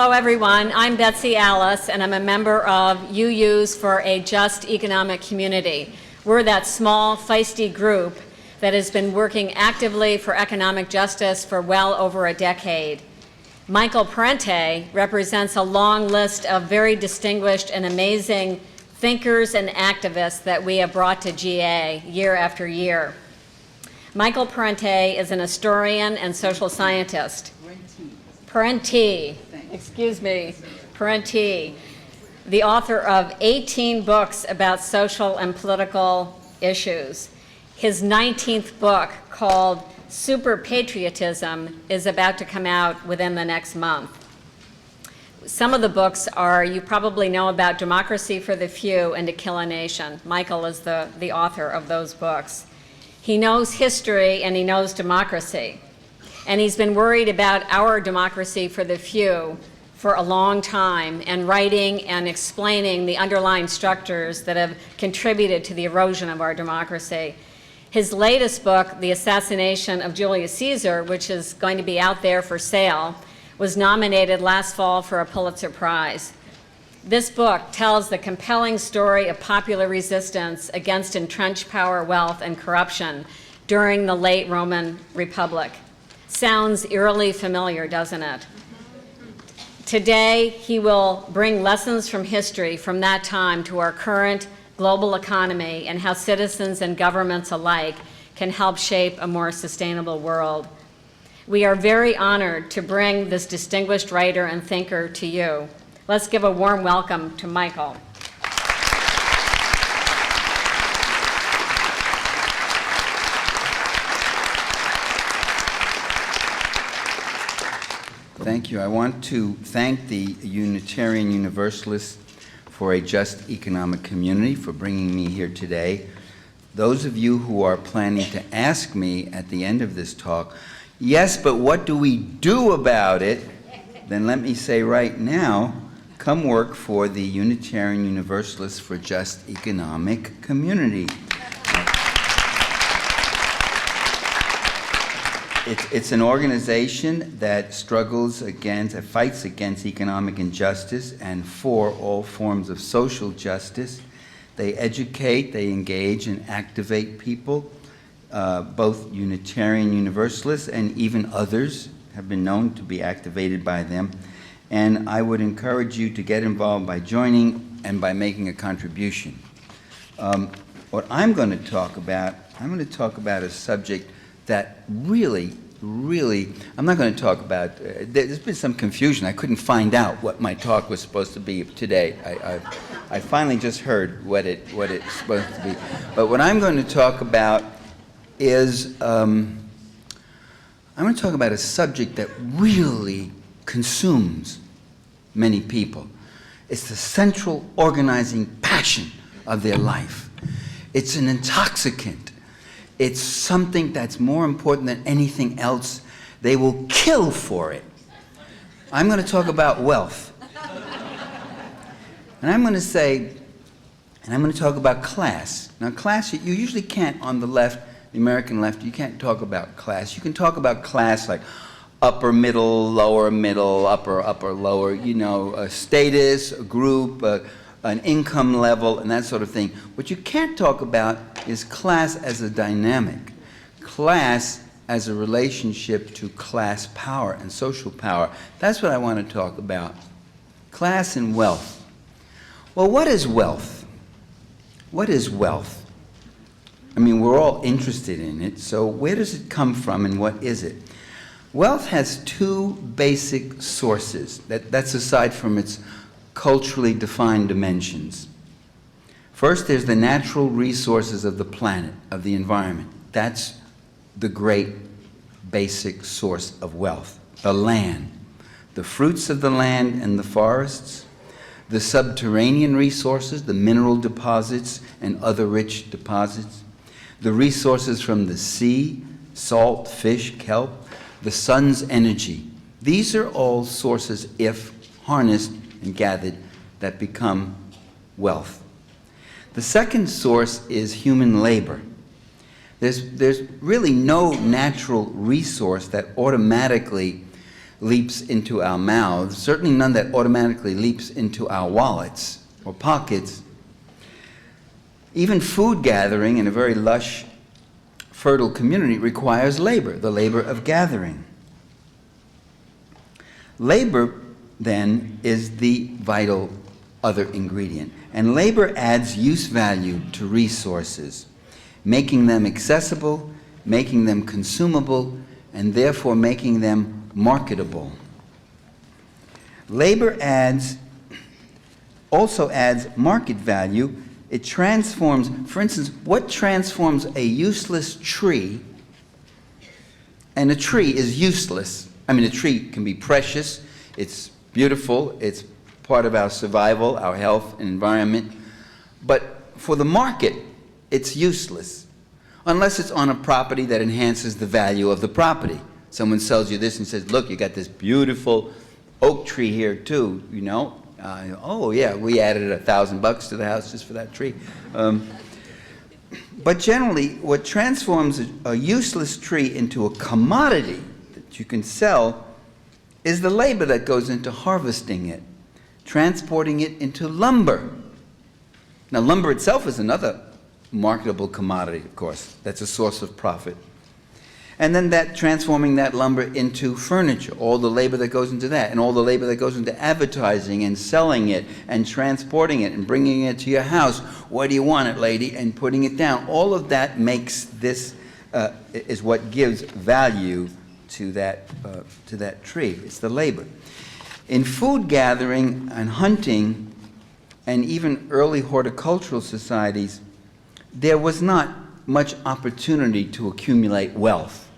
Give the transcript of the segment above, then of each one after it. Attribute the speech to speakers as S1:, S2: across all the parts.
S1: Hello, everyone. I'm Betsy Alice, and I'm a member of UUs for a Just Economic Community. We're that small, feisty group that has been working actively for economic justice for well over a decade. Michael Parenti represents a long list of very distinguished and amazing thinkers and activists that we have brought to GA year after year. Michael Parenti is an historian and social scientist. Parenti, the author of 18 books about social and political issues. His 19th book, called Super Patriotism, is about to come out within the next month. Some of the books are, you probably know about Democracy for the Few and To Kill a Nation. Michael is the author of those books. He knows history and he knows democracy. And he's been worried about our democracy for the few for a long time, and writing and explaining the underlying structures that have contributed to the erosion of our democracy. His latest book, The Assassination of Julius Caesar, which is going to be out there for sale, was nominated last fall for a Pulitzer Prize. This book tells the compelling story of popular resistance against entrenched power, wealth, and corruption during the late Roman Republic. Sounds eerily familiar, doesn't it? Today, he will bring lessons from history from that time to our current global economy and how citizens and governments alike can help shape a more sustainable world. We are very honored to bring this distinguished writer and thinker to you. Let's give a warm welcome to Michael.
S2: Thank you. I want to thank the Unitarian Universalists for a Just Economic Community for bringing me here today. Those of you who are planning to ask me at the end of this talk, yes, but what do we do about it? Then let me say right now, come work for the Unitarian Universalists for Just Economic Community. It's an organization that fights against economic injustice and for all forms of social justice. They educate, they engage and activate people. Both Unitarian Universalists and even others have been known to be activated by them. And I would encourage you to get involved by joining and by making a contribution. What I'm going to talk about a subject that really, I'm not going to talk about, there's been some confusion. I couldn't find out what my talk was supposed to be today. I finally just heard what it's supposed to be. But what I'm going to talk about is, I'm going to talk about a subject that really consumes many people. It's the central organizing passion of their life. It's an intoxicant. It's something that's more important than anything else. They will kill for it. I'm going to talk about wealth. And I'm going to talk about class. Now, class, you usually can't, on the left, the American left, you can't talk about class. You can talk about class like upper middle, upper, lower, a status, a group, an income level, and that sort of thing. What you can't talk about is class as a dynamic, class as a relationship to class power and social power. That's what I want to talk about. Class and wealth. Well, what is wealth? What is wealth? I mean, we're all interested in it, so where does it come from and what is it? Wealth has two basic sources. That's aside from its culturally defined dimensions. First, there's the natural resources of the planet, of the environment. That's the great basic source of wealth. The land, the fruits of the land and the forests, the subterranean resources, the mineral deposits and other rich deposits, the resources from the sea, salt, fish, kelp, the sun's energy. These are all sources, if harnessed and gathered, that become wealth. The second source is human labor. There's really no natural resource that automatically leaps into our mouths, certainly none that automatically leaps into our wallets or pockets. Even food gathering in a very lush, fertile community requires labor, the labor of gathering. Labor, then, is the vital other ingredient. And labor adds use value to resources, making them accessible, making them consumable, and therefore making them marketable. Labor also adds market value. It transforms, for instance, what transforms a useless tree, and a tree is useless. I mean, a tree can be precious, it's beautiful, it's part of our survival, our health and environment, but for the market, it's useless, unless it's on a property that enhances the value of the property. Someone sells you this and says, look, you got this beautiful oak tree here too, you know. Oh yeah, we added $1,000 to the house just for that tree. But generally, what transforms a useless tree into a commodity that you can sell is the labor that goes into harvesting it, transporting it into lumber. Now, lumber itself is another marketable commodity, of course. That's a source of profit. And then that transforming that lumber into furniture, all the labor that goes into that, and all the labor that goes into advertising and selling it and transporting it and bringing it to your house. Where do you want it, lady? And putting it down. All of that makes this, is what gives value to that tree. It's the labor. In food gathering and hunting and even early horticultural societies, there was not much opportunity to accumulate wealth.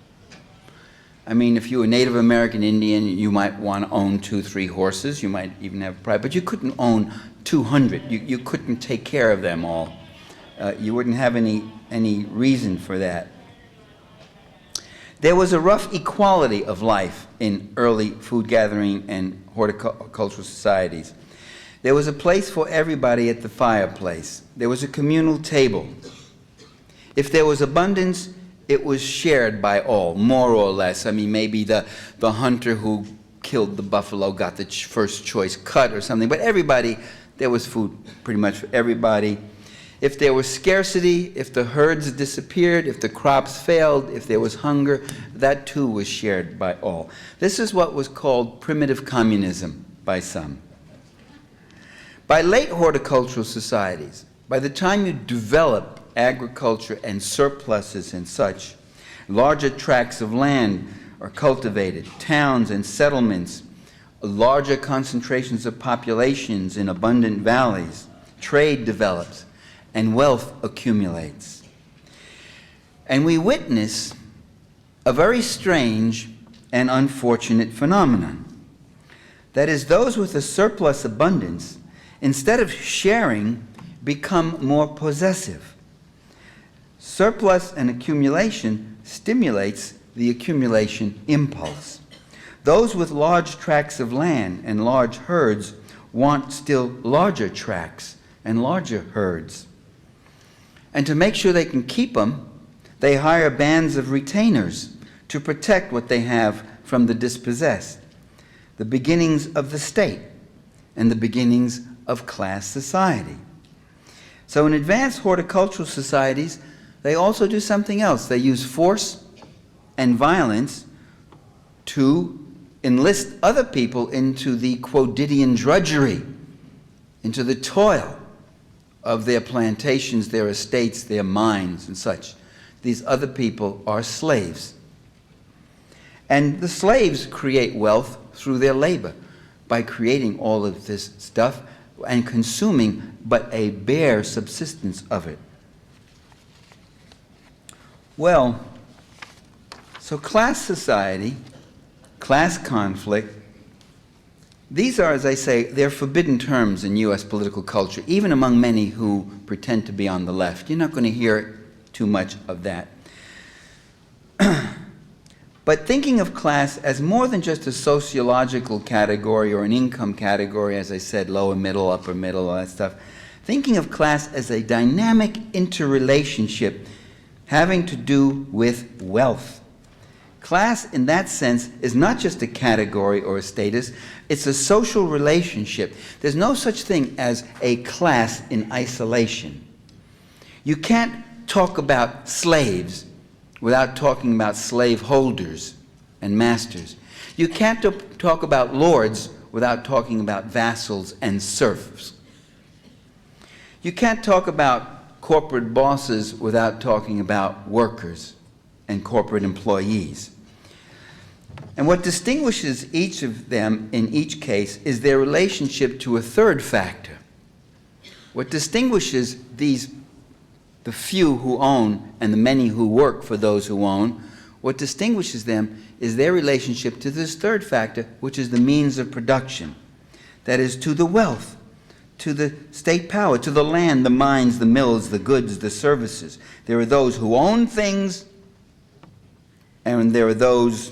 S2: I mean, if you were a Native American Indian, you might want to own 2, 3 horses. You might even have pride, but you couldn't own 200. You couldn't take care of them all. You wouldn't have any reason for that. There was a rough equality of life in early food gathering and horticultural societies. There was a place for everybody at the fireplace. There was a communal table. If there was abundance, it was shared by all, more or less. I mean, maybe the hunter who killed the buffalo got the first choice cut or something, but everybody, there was food pretty much for everybody. If there was scarcity, if the herds disappeared, if the crops failed, if there was hunger, that too was shared by all. This is what was called primitive communism by some. By late horticultural societies, by the time you develop agriculture and surpluses and such, larger tracts of land are cultivated, towns and settlements, larger concentrations of populations in abundant valleys, trade develops, and wealth accumulates. And we witness a very strange and unfortunate phenomenon. That is, those with a surplus abundance, instead of sharing, become more possessive. Surplus and accumulation stimulates the accumulation impulse. Those with large tracts of land and large herds want still larger tracts and larger herds. And to make sure they can keep them, they hire bands of retainers to protect what they have from the dispossessed. The beginnings of the state and the beginnings of class society. So in advanced horticultural societies, they also do something else. They use force and violence to enlist other people into the quotidian drudgery, into the toil of their plantations, their estates, their mines, and such. These other people are slaves. And the slaves create wealth through their labor by creating all of this stuff and consuming but a bare subsistence of it. Well, so class society, class conflict, these are, as I say, they're forbidden terms in U.S. political culture, even among many who pretend to be on the left. You're not going to hear too much of that. But thinking of class as more than just a sociological category or an income category, as I said, lower middle, upper middle, all that stuff, thinking of class as a dynamic interrelationship having to do with wealth, Class, in that sense, is not just a category or a status, it's a social relationship. There's no such thing as a class in isolation. You can't talk about slaves without talking about slave holders and masters. You can't talk about lords without talking about vassals and serfs. You can't talk about corporate bosses without talking about workers and corporate employees. And what distinguishes each of them in each case is their relationship to a third factor. What distinguishes the few who own and the many who work for those who own, what distinguishes them is their relationship to this third factor, which is the means of production. That is, to the wealth, to the state power, to the land, the mines, the mills, the goods, the services. There are those who own things, and there are those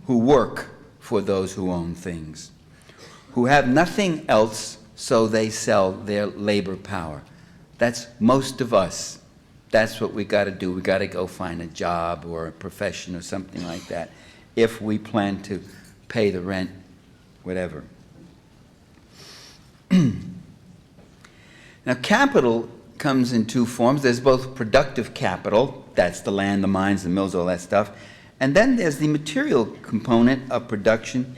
S2: who work for those who own things, who have nothing else, so they sell their labor power. That's most of us. That's what we got to do. We got to go find a job or a profession or something like that if we plan to pay the rent, whatever. Now, capital comes in two forms. There's both productive capital, that's the land, the mines, the mills, all that stuff, and then there's the material component of production.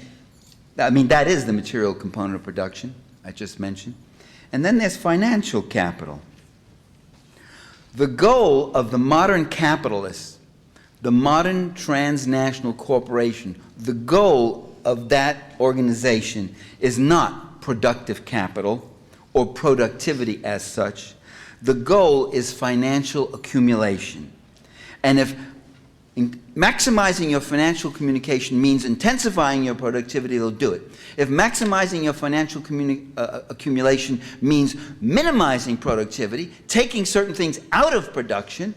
S2: I mean, that is the material component of production I just mentioned. And then there's financial capital. The goal of the modern capitalist, the modern transnational corporation, the goal of that organization is not productive capital or productivity as such. The goal is financial accumulation. And if maximizing your financial communication means intensifying your productivity, they'll do it. If maximizing your financial accumulation means minimizing productivity, taking certain things out of production,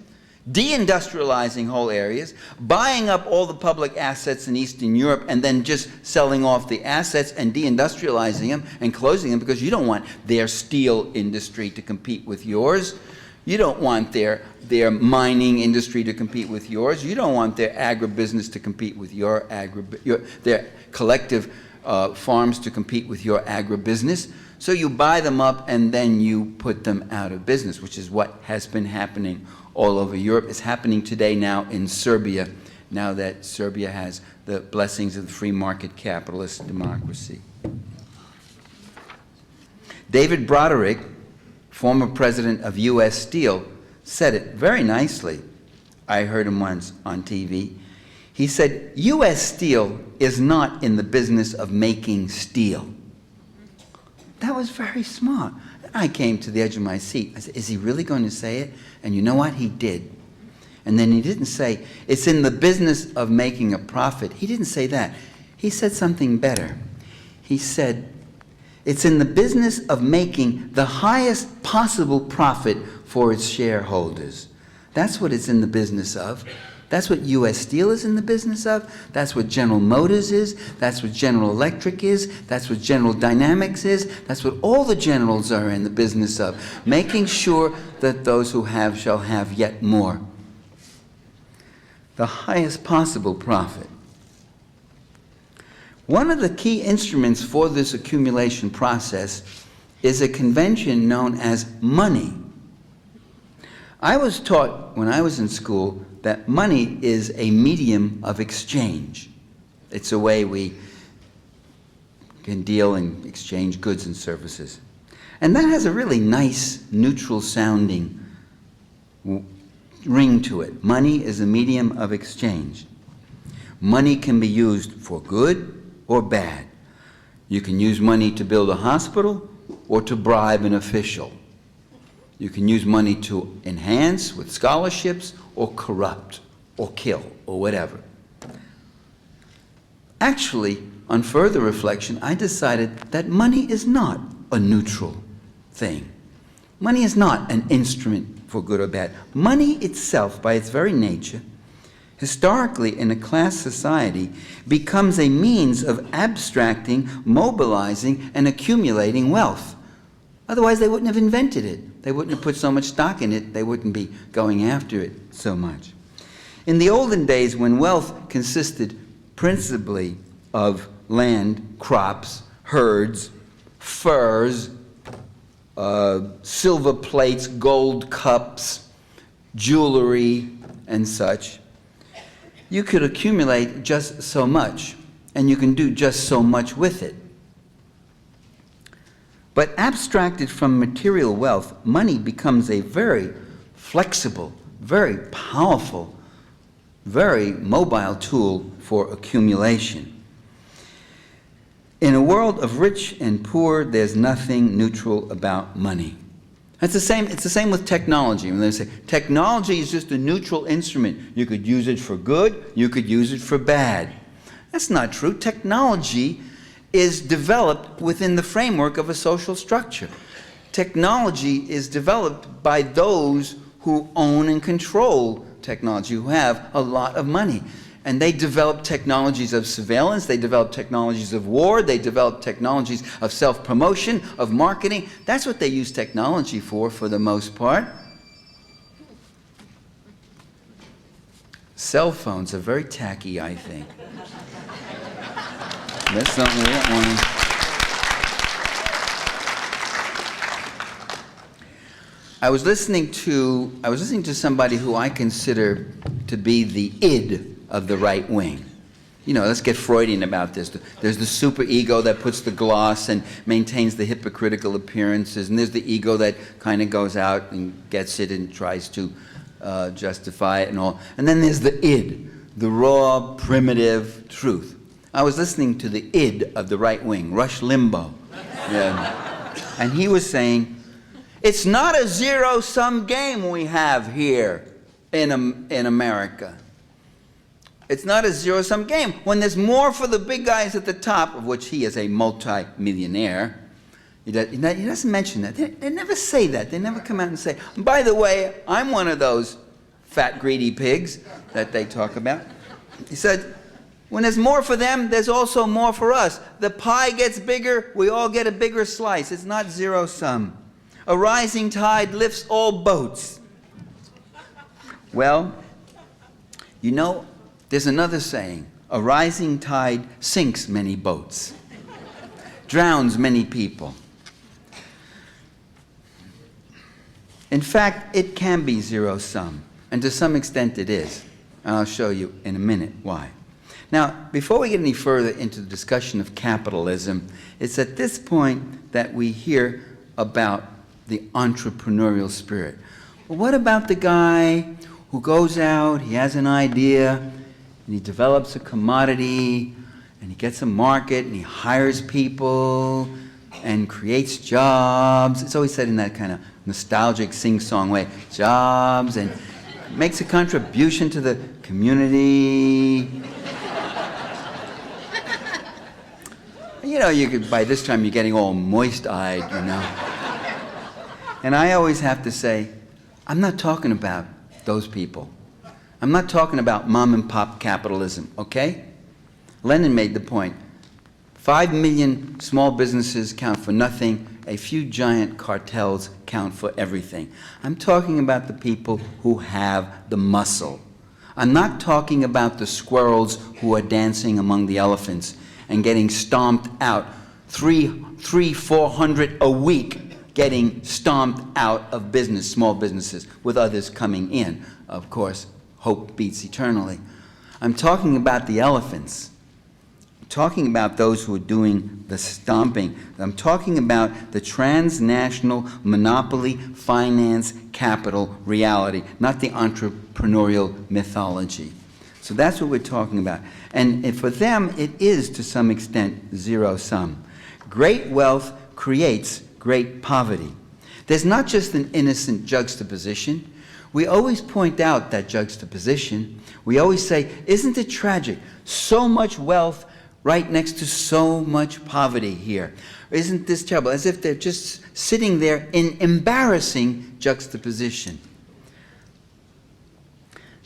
S2: deindustrializing whole areas, buying up all the public assets in Eastern Europe and then just selling off the assets and deindustrializing them and closing them because you don't want their steel industry to compete with yours. You don't want their mining industry to compete with yours. You don't want their agribusiness to compete with their collective farms to compete with your agribusiness. So you buy them up and then you put them out of business, which is what has been happening all over Europe. It's happening today now in Serbia, now that Serbia has the blessings of the free market capitalist democracy. David Broderick, former president of U.S. Steel, said it very nicely. I heard him once on TV. He said, U.S. Steel is not in the business of making steel. That was very smart. I came to the edge of my seat. I said, is he really going to say it? And you know what? He did. And then he didn't say, it's in the business of making a profit. He didn't say that. He said something better. He said, it's in the business of making the highest possible profit for its shareholders. That's what it's in the business of. That's what U.S. Steel is in the business of. That's what General Motors is. That's what General Electric is. That's what General Dynamics is. That's what all the generals are in the business of, making sure that those who have shall have yet more. The highest possible profit. One of the key instruments for this accumulation process is a convention known as money. I was taught when I was in school that money is a medium of exchange. It's a way we can deal and exchange goods and services. And that has a really nice, neutral sounding ring to it. Money is a medium of exchange. Money can be used for good or bad. You can use money to build a hospital or to bribe an official. You can use money to enhance with scholarships or corrupt or kill or whatever. Actually, on further reflection, I decided that money is not a neutral thing. Money is not an instrument for good or bad. Money itself, by its very nature, historically in a class society, becomes a means of abstracting, mobilizing, and accumulating wealth. Otherwise, they wouldn't have invented it. They wouldn't have put so much stock in it. They wouldn't be going after it so much. In the olden days, when wealth consisted principally of land, crops, herds, furs, silver plates, gold cups, jewelry, and such, you could accumulate just so much, and you can do just so much with it. But abstracted from material wealth, money becomes a very flexible, very powerful, very mobile tool for accumulation. In a world of rich and poor, there's nothing neutral about money. It's the same with technology. When they say technology is just a neutral instrument, you could use it for good, you could use it for bad. That's not true. Technology is developed within the framework of a social structure. Technology is developed by those who own and control technology, who have a lot of money. And they develop technologies of surveillance, they develop technologies of war, they develop technologies of self-promotion, of marketing. That's what they use technology for the most part. Cell phones are very tacky, I think. That's something we don't want to... I was listening to somebody who I consider to be the id of the right wing. You know, let's get Freudian about this. There's the superego that puts the gloss and maintains the hypocritical appearances, and there's the ego that kind of goes out and gets it and tries to justify it and all. And then there's the id, the raw, primitive truth. I was listening to the id of the right wing, Rush Limbaugh. Yeah. And he was saying, it's not a zero-sum game we have here in America. It's not a zero-sum game. When there's more for the big guys at the top, of which he is a multi-millionaire, he doesn't mention that. They never say that. They never come out and say, by the way, I'm one of those fat, greedy pigs that they talk about. He said, when there's more for them, there's also more for us. The pie gets bigger, we all get a bigger slice. It's not zero-sum. A rising tide lifts all boats. Well, you know, there's another saying, a rising tide sinks many boats, drowns many people. In fact, it can be zero-sum, and to some extent it is. And I'll show you in a minute why. Now, before we get any further into the discussion of capitalism, it's at this point that we hear about the entrepreneurial spirit. Well, what about the guy who goes out, he has an idea, and he develops a commodity, and he gets a market, and he hires people, and creates jobs. It's always said in that kind of nostalgic sing-song way, jobs, and makes a contribution to the community. You know, you could, by this time you're getting all moist-eyed, you know. And I always have to say, I'm not talking about those people. I'm not talking about mom-and-pop capitalism, okay? Lenin made the point. 5 million small businesses count for nothing. A few giant cartels count for everything. I'm talking about the people who have the muscle. I'm not talking about the squirrels who are dancing among the elephants and getting stomped out. 400 a week getting stomped out of business, small businesses, with others coming in. Of course, hope beats eternally. I'm talking about the elephants. I'm talking about those who are doing the stomping. I'm talking about the transnational monopoly finance capital reality, not the entrepreneurial mythology. So that's what we're talking about. And for them, it is, to some extent, zero-sum. Great wealth creates great poverty. There's not just an innocent juxtaposition. We always point out that juxtaposition. We always say, isn't it tragic? So much wealth right next to so much poverty here. Isn't this terrible? As if they're just sitting there in embarrassing juxtaposition.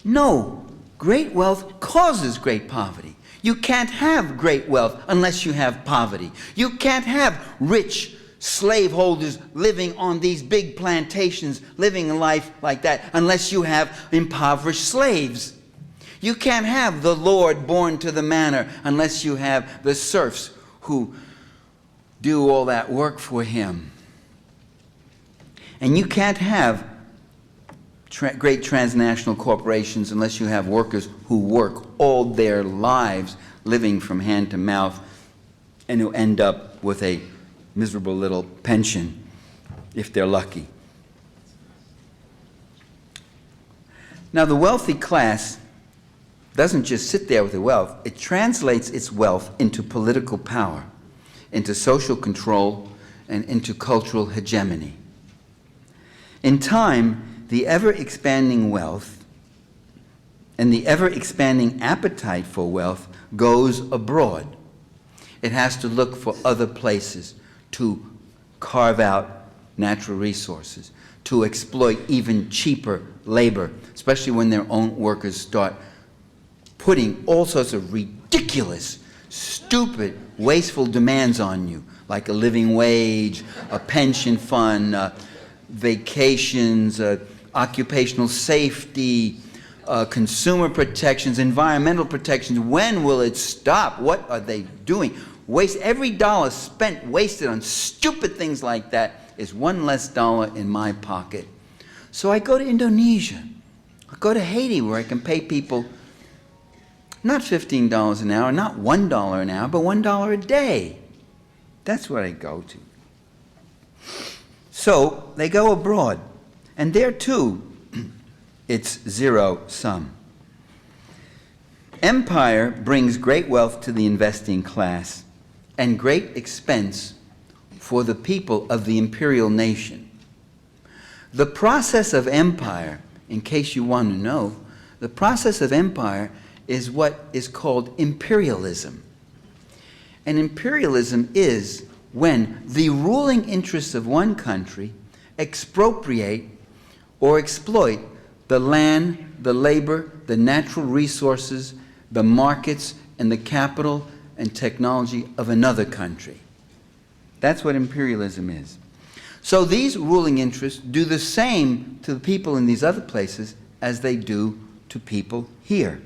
S2: No, great wealth causes great poverty. You can't have great wealth unless you have poverty. You can't have rich slaveholders living on these big plantations, living a life like that, unless you have impoverished slaves. You can't have the Lord born to the manor unless you have the serfs who do all that work for him. And you can't have great transnational corporations unless you have workers who work all their lives living from hand to mouth and who end up with a miserable little pension if they're lucky. Now, the wealthy class doesn't just sit there with the wealth. It translates its wealth into political power, into social control, and into cultural hegemony. In time, the ever-expanding wealth and the ever-expanding appetite for wealth goes abroad. It has to look for other places to carve out natural resources, to exploit even cheaper labor, especially when their own workers start putting all sorts of ridiculous, stupid, wasteful demands on you, like a living wage, a pension fund, vacations, occupational safety, consumer protections, environmental protections. When will it stop? What are they doing? Every dollar spent wasted on stupid things like that is one less dollar in my pocket. So I go to Indonesia. I go to Haiti, where I can pay people not $15 an hour, not $1 an hour, but $1 a day. That's what I go to. So they go abroad, and there too, it's zero sum. Empire brings great wealth to the investing class and great expense for the people of the imperial nation. The process of empire, in case you want to know, the process of empire is what is called imperialism. And imperialism is when the ruling interests of one country expropriate or exploit the land, the labor, the natural resources, the markets, and the capital and technology of another country. That's what imperialism is. So these ruling interests do the same to the people in these other places as they do to people here.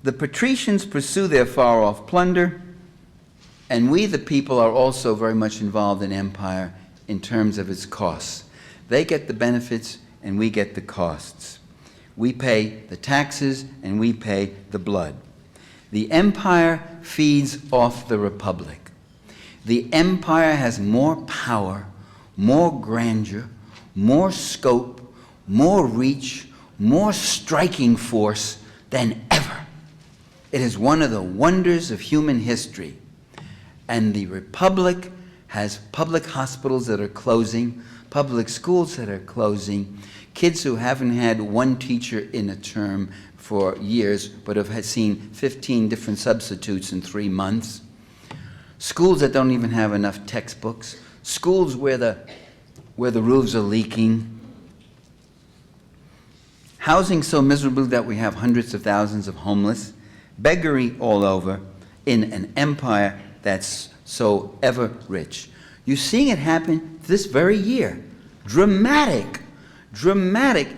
S2: The patricians pursue their far-off plunder, and we, the people, are also very much involved in empire in terms of its costs. They get the benefits, and we get the costs. We pay the taxes, and we pay the blood. The empire feeds off the republic. The empire has more power, more grandeur, more scope, more reach, more striking force than ever. It is one of the wonders of human history. And the republic has public hospitals that are closing, public schools that are closing, kids who haven't had one teacher in a term for years but have seen 15 different substitutes in 3 months, schools that don't even have enough textbooks, schools where the roofs are leaking, housing so miserable that we have hundreds of thousands of homeless, beggary all over in an empire that's so ever rich. You're seeing it happen this very year. Dramatic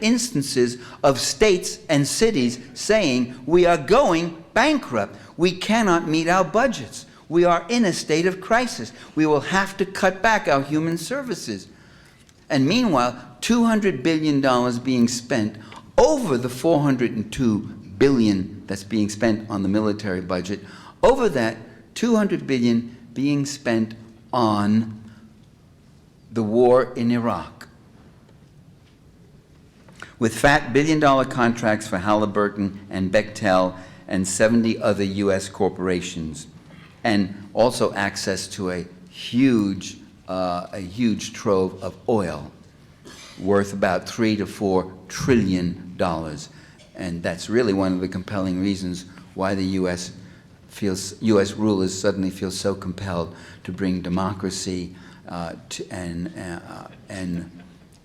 S2: instances of states and cities saying, we are going bankrupt. We cannot meet our budgets. We are in a state of crisis. We will have to cut back our human services. And meanwhile, $200 billion being spent over the $402 billion that's being spent on the military budget, over that $200 billion being spent on the war in Iraq, with fat billion-dollar contracts for Halliburton and Bechtel and 70 other U.S. corporations, and also access to a huge trove of oil worth about $3 to $4 trillion. And that's really one of the compelling reasons why the U.S. rulers suddenly feel so compelled to bring democracy and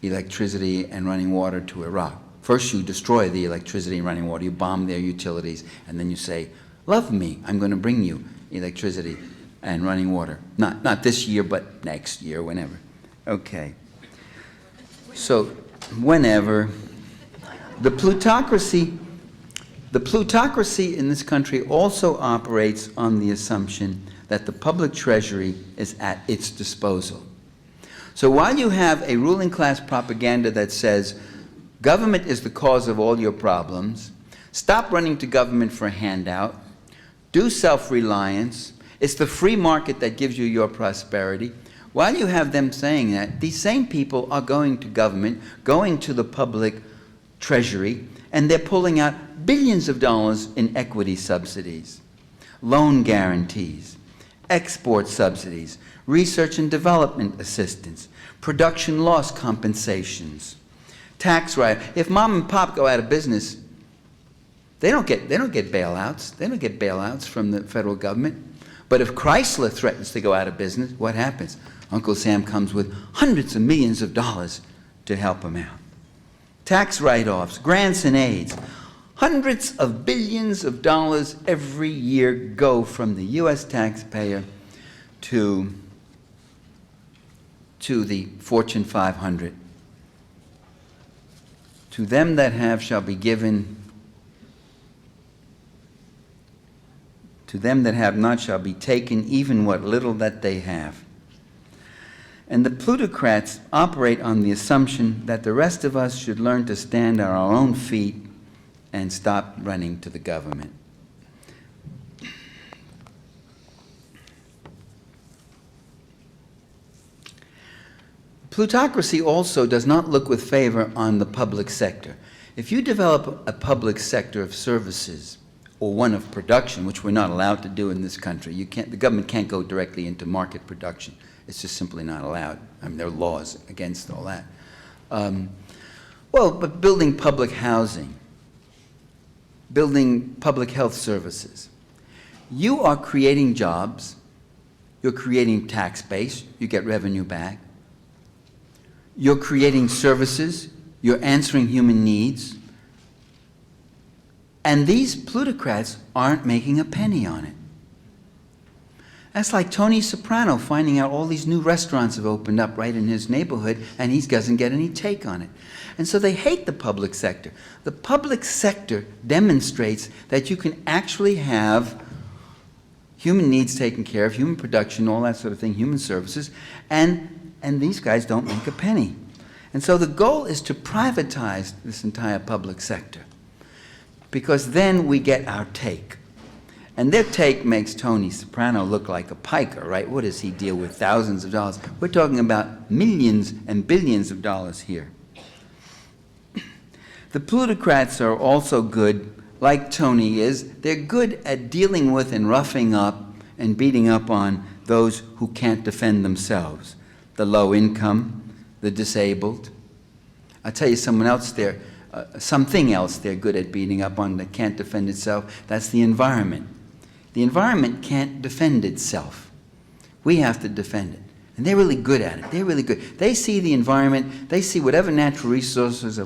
S2: electricity and running water to Iraq. First you destroy the electricity and running water, you bomb their utilities, and then you say, love me, I'm going to bring you electricity and running water. Not this year, but next year, whenever. Okay. So whenever. The plutocracy in this country also operates on the assumption that the public treasury is at its disposal. So while you have a ruling class propaganda that says government is the cause of all your problems, stop running to government for a handout, do self-reliance, it's the free market that gives you your prosperity, while you have them saying that, these same people are going to government, going to the public treasury, and they're pulling out billions of dollars in equity subsidies, loan guarantees, export subsidies, research and development assistance, production loss compensations, tax write. If mom and pop go out of business, they don't get bailouts. They don't get bailouts from the federal government. But if Chrysler threatens to go out of business, what happens? Uncle Sam comes with hundreds of millions of dollars to help him out. Tax write-offs, grants and aids. Hundreds of billions of dollars every year go from the U.S. taxpayer to the Fortune 500. To them that have shall be given. To them that have not shall be taken even what little that they have. And the plutocrats operate on the assumption that the rest of us should learn to stand on our own feet and stop running to the government. Plutocracy also does not look with favor on the public sector. If you develop a public sector of services or one of production, which we're not allowed to do in this country, the government can't go directly into market production. It's just simply not allowed. I mean, there are laws against all that. But building public housing, building public health services, you are creating jobs, you're creating tax base, you get revenue back, you're creating services, you're answering human needs, and these plutocrats aren't making a penny on it. That's like Tony Soprano finding out all these new restaurants have opened up right in his neighborhood, and he doesn't get any take on it. And so they hate the public sector. The public sector demonstrates that you can actually have human needs taken care of, human production, all that sort of thing, human services, and these guys don't make a penny. And so the goal is to privatize this entire public sector, because then we get our take. And their take makes Tony Soprano look like a piker, right? What does he deal with? Thousands of dollars. We're talking about millions and billions of dollars here. The plutocrats are also good, like Tony is. They're good at dealing with and roughing up and beating up on those who can't defend themselves. The low income, the disabled. I'll tell you something else they're good at beating up on that can't defend itself. That's the environment. The environment can't defend itself. We have to defend it. And they're really good at it. They're really good. They see the environment. They see whatever natural resources are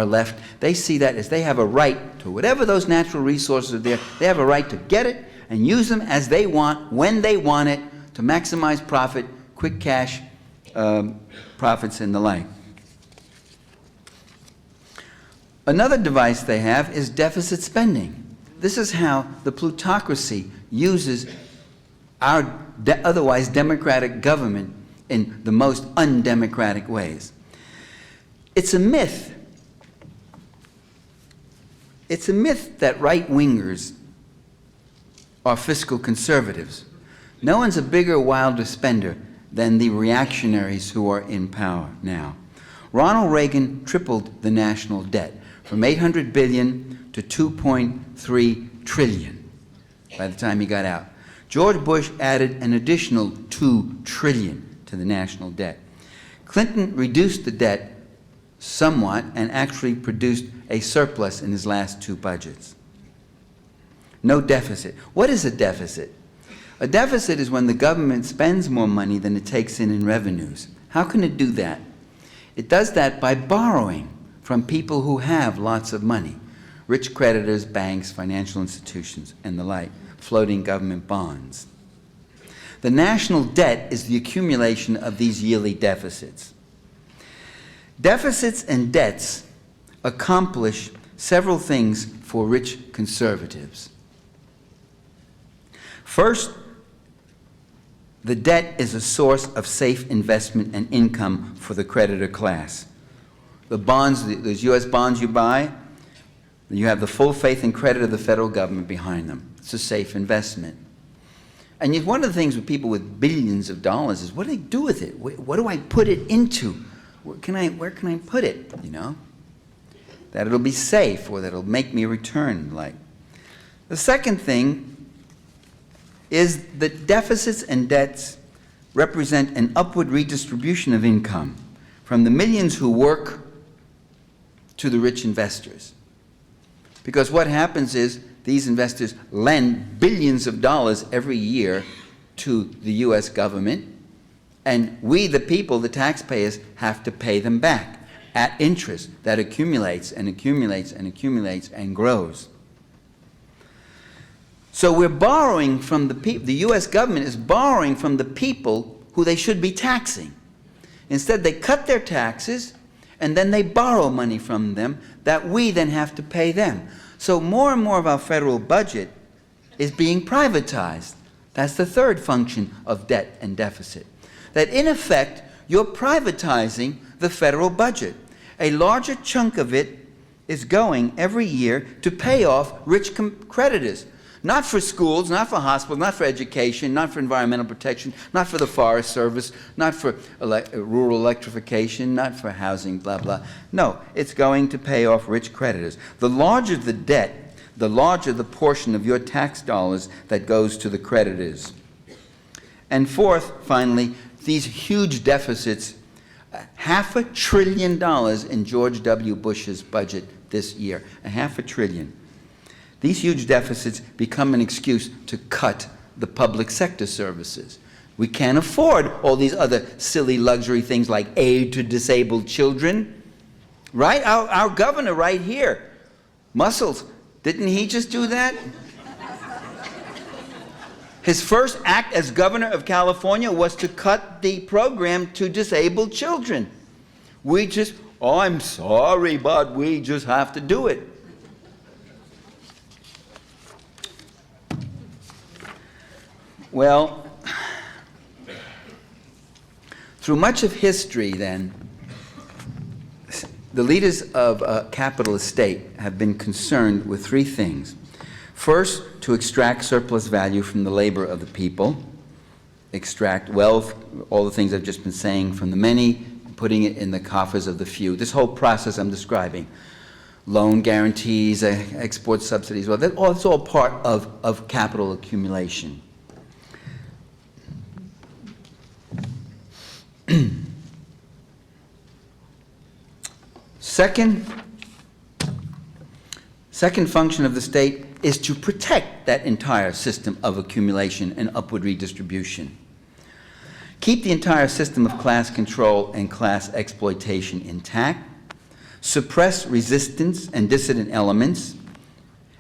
S2: left. They see that as they have a right to whatever those natural resources are there. They have a right to get it and use them as they want, when they want it, to maximize profit, quick cash profits, and the like. Another device they have is deficit spending. This is how the plutocracy uses our otherwise democratic government in the most undemocratic ways. It's a myth. It's a myth that right-wingers are fiscal conservatives. No one's a bigger, wilder spender than the reactionaries who are in power now. Ronald Reagan tripled the national debt from $800 billion to $2.3 trillion by the time he got out. George Bush added an additional $2 trillion to the national debt. Clinton reduced the debt somewhat and actually produced a surplus in his last two budgets. No deficit. What is a deficit? A deficit is when the government spends more money than it takes in revenues. How can it do that? It does that by borrowing from people who have lots of money. Rich creditors, banks, financial institutions, and the like, floating government bonds. The national debt is the accumulation of these yearly deficits. Deficits and debts accomplish several things for rich conservatives. First, the debt is a source of safe investment and income for the creditor class. The bonds, those U.S. bonds you buy, you have the full faith and credit of the federal government behind them. It's a safe investment. And yet one of the things with people with billions of dollars is, what do they do with it? What do I put it into? Where can I put it, you know? That it'll be safe, or that it'll make me a return, like. The second thing is that deficits and debts represent an upward redistribution of income from the millions who work to the rich investors. Because what happens is these investors lend billions of dollars every year to the U.S. government, and we, the people, the taxpayers, have to pay them back at interest that accumulates and accumulates and accumulates and grows. So we're borrowing from the people. The U.S. government is borrowing from the people who they should be taxing. Instead, they cut their taxes, and then they borrow money from them that we then have to pay them. So more and more of our federal budget is being privatized. That's the third function of debt and deficit. That in effect, you're privatizing the federal budget. A larger chunk of it is going every year to pay off rich creditors. Not for schools, not for hospitals, not for education, not for environmental protection, not for the Forest Service, not for rural electrification, not for housing, blah, blah. No, it's going to pay off rich creditors. The larger the debt, the larger the portion of your tax dollars that goes to the creditors. And fourth, finally, these huge deficits, $500 billion in George W. Bush's budget this year, $500 billion. These huge deficits become an excuse to cut the public sector services. We can't afford all these other silly luxury things like aid to disabled children. Right? Our governor right here, Muscles, didn't he just do that? His first act as governor of California was to cut the program to disabled children. I'm sorry, but we just have to do it. Well, through much of history, then, the leaders of a capitalist state have been concerned with three things. First, to extract surplus value from the labor of the people, extract wealth, all the things I've just been saying, from the many, putting it in the coffers of the few. This whole process I'm describing, loan guarantees, export subsidies, well, it's all part of capital accumulation. Second function of the state is to protect that entire system of accumulation and upward redistribution. Keep the entire system of class control and class exploitation intact, suppress resistance and dissident elements,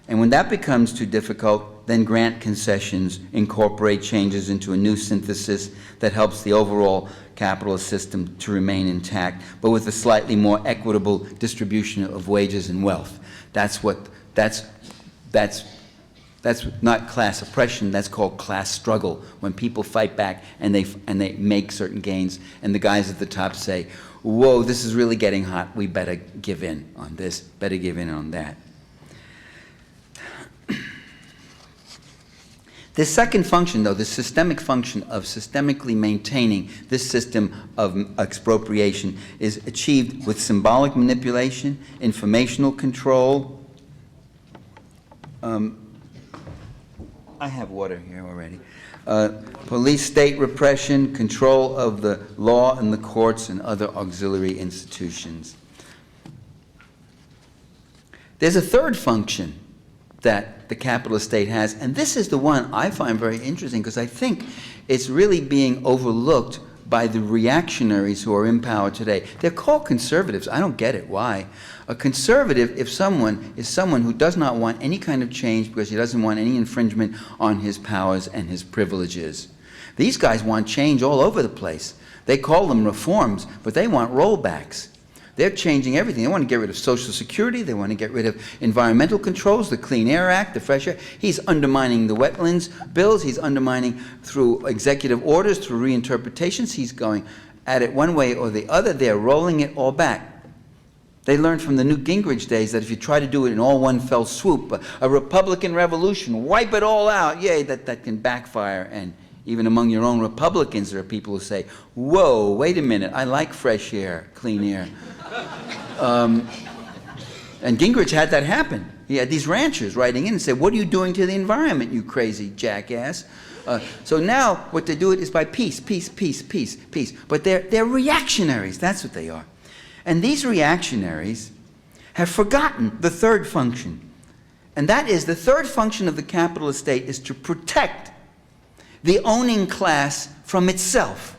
S2: and when that becomes too difficult, then grant concessions, incorporate changes into a new synthesis that helps the overall capitalist system to remain intact, but with a slightly more equitable distribution of wages and wealth. That's not class oppression, that's called class struggle, when people fight back and they make certain gains, and the guys at the top say, whoa, this is really getting hot, we better give in on this, better give in on that. This second function, though, the systemic function of systemically maintaining this system of expropriation, is achieved with symbolic manipulation, informational control. I have water here already. Police state repression, control of the law and the courts and other auxiliary institutions. There's a third function that the capitalist state has, and this is the one I find very interesting because I think it's really being overlooked by the reactionaries who are in power today. They're called conservatives. I don't get it. Why? A conservative, if someone, is someone who does not want any kind of change because he doesn't want any infringement on his powers and his privileges. These guys want change all over the place. They call them reforms, but they want rollbacks. They're changing everything. They want to get rid of Social Security. They want to get rid of environmental controls, the Clean Air Act, the Fresh Air. He's undermining the wetlands bills. He's undermining through executive orders, through reinterpretations. He's going at it one way or the other. They're rolling it all back. They learned from the Newt Gingrich days that if you try to do it in all one fell swoop, a Republican revolution, wipe it all out, yay, that can backfire. And even among your own Republicans, there are people who say, whoa, wait a minute, I like fresh air, clean air. And Gingrich had that happen. He had these ranchers writing in and said, what are you doing to the environment, you crazy jackass? So now what they do it is by peace. But they're reactionaries, that's what they are. And these reactionaries have forgotten the third function. And that is, the third function of the capitalist state is to protect the owning class from itself,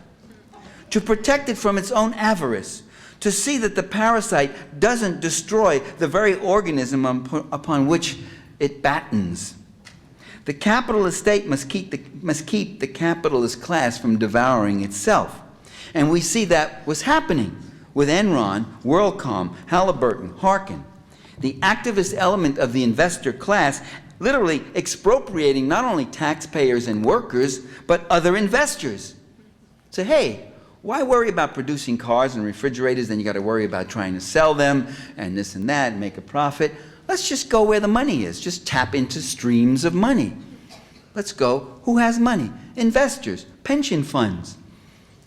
S2: to protect it from its own avarice, to see that the parasite doesn't destroy the very organism upon which it battens. The capitalist state must keep the capitalist class from devouring itself. And we see that was happening with Enron, WorldCom, Halliburton, Harkin. The activist element of the investor class literally expropriating not only taxpayers and workers, but other investors. So, hey, why worry about producing cars and refrigerators? Then you got to worry about trying to sell them and this and that and make a profit. Let's just go where the money is. Just tap into streams of money. Let's go. Who has money? Investors, pension funds,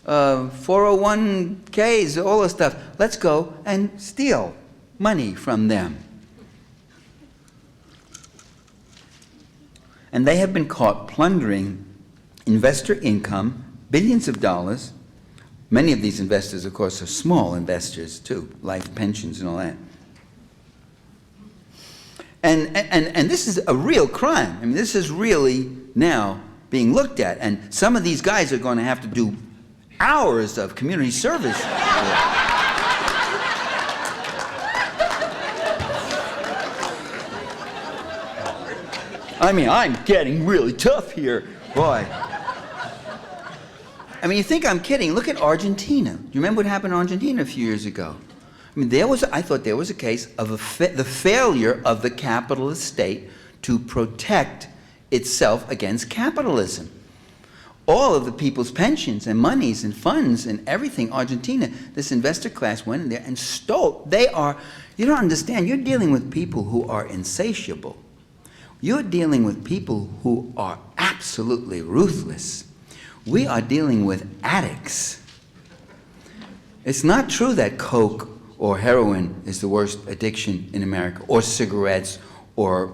S2: 401ks, all this stuff. Let's go and steal money from them. And they have been caught plundering investor income, billions of dollars. Many of these investors, of course, are small investors too, life pensions and all that. And this is a real crime. I mean, this is really now being looked at. And some of these guys are going to have to do hours of community service. I mean, I'm getting really tough here, boy. I mean, you think I'm kidding. Look at Argentina. Do you remember what happened in Argentina a few years ago? I mean, I thought there was a case of the failure of the capitalist state to protect itself against capitalism. All of the people's pensions and monies and funds and everything, Argentina, this investor class went in there and stole. You don't understand, you're dealing with people who are insatiable. You're dealing with people who are absolutely ruthless. We are dealing with addicts. It's not true that Coke or heroin is the worst addiction in America, or cigarettes, or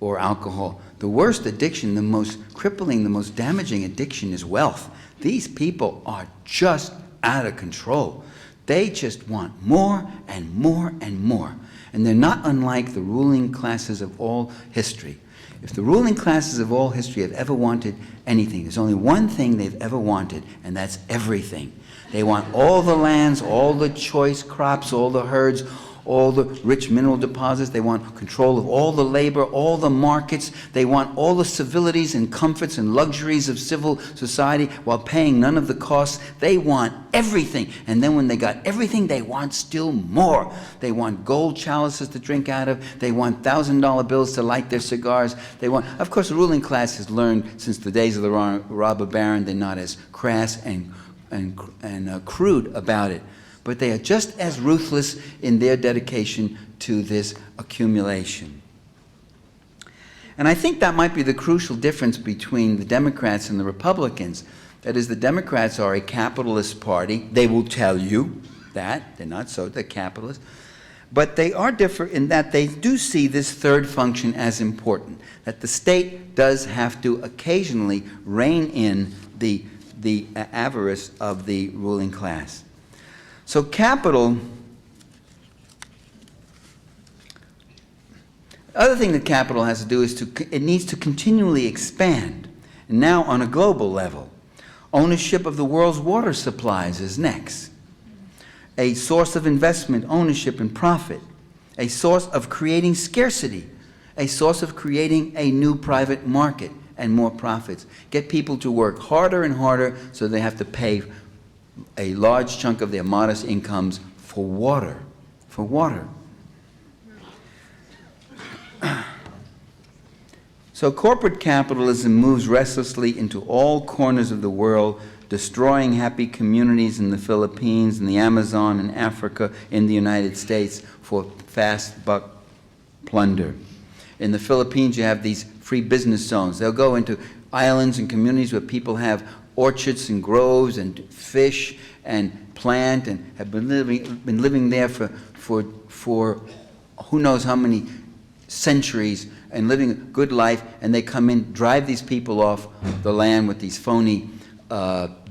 S2: alcohol. The worst addiction, the most crippling, the most damaging addiction is wealth. These people are just out of control. They just want more and more and more. And they're not unlike the ruling classes of all history. If the ruling classes of all history have ever wanted anything, there's only one thing they've ever wanted, and that's everything. They want all the lands, all the choice crops, all the herds, all the rich mineral deposits. They want control of all the labor, all the markets. They want all the civilities and comforts and luxuries of civil society while paying none of the costs. They want everything. And then when they got everything, they want still more. They want gold chalices to drink out of. They want $1,000 bills to light their cigars. Of course, the ruling class has learned since the days of the robber baron, they're not as crass and crude about it. But they are just as ruthless in their dedication to this accumulation. And I think that might be the crucial difference between the Democrats and the Republicans. That is, the Democrats are a capitalist party. They will tell you that. They're not so, they're capitalists. But they are different in that they do see this third function as important, that the state does have to occasionally rein in the avarice of the ruling class. So capital, the other thing that capital has to do is it needs to continually expand, and now on a global level. Ownership of the world's water supplies is next. A source of investment, ownership, and profit. A source of creating scarcity. A source of creating a new private market and more profits. Get people to work harder and harder so they have to pay a large chunk of their modest incomes for water. for water. So corporate capitalism moves restlessly into all corners of the world, destroying happy communities in the Philippines, in the Amazon, in Africa, in the United States for fast buck plunder. In the Philippines, you have these free business zones. They'll go into islands and communities where people have orchards and groves and fish and plant and have been living there for who knows how many centuries and living a good life, and they come in, drive these people off the land with these phony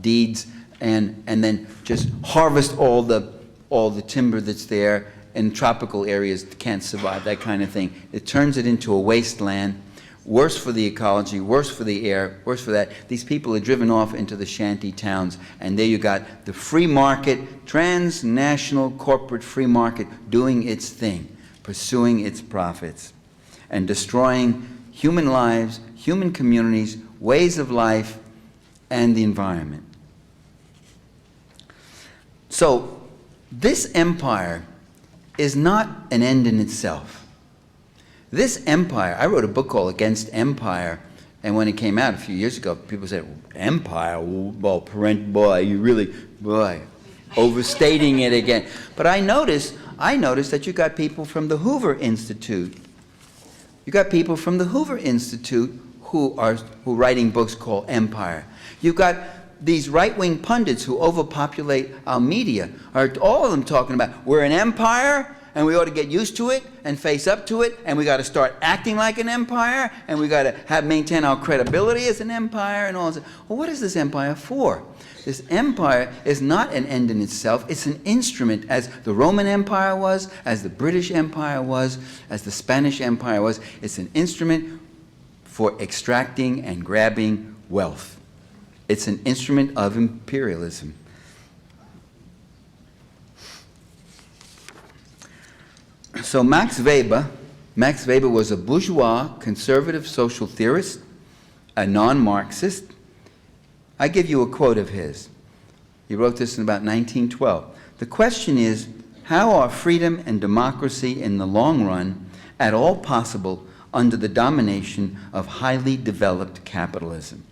S2: deeds, and then just harvest all the timber that's there. In tropical areas can't survive, that kind of thing. It turns it into a wasteland, worse for the ecology, worse for the air, worse for that. These people are driven off into the shanty towns, and there you got the free market, transnational corporate free market doing its thing, pursuing its profits, and destroying human lives, human communities, ways of life, and the environment. So this empire is not an end in itself. This empire, I wrote a book called Against Empire, and when it came out a few years ago, people said, empire? Well, Parenti, boy, you really, boy, overstating it again. But I noticed that you got people from the Hoover Institute. You got people from the Hoover Institute who are writing books called Empire. You've got these right-wing pundits who overpopulate our media, are all of them talking about, we're an empire, and we ought to get used to it and face up to it, and we got to start acting like an empire, and we got to maintain our credibility as an empire, and all this. Well, what is this empire for? This empire is not an end in itself. It's an instrument, as the Roman Empire was, as the British Empire was, as the Spanish Empire was. It's an instrument for extracting and grabbing wealth. It's an instrument of imperialism. So Max Weber was a bourgeois conservative social theorist, a non-Marxist. I give you a quote of his. He wrote this in about 1912. The question is, how are freedom and democracy in the long run at all possible under the domination of highly developed capitalism?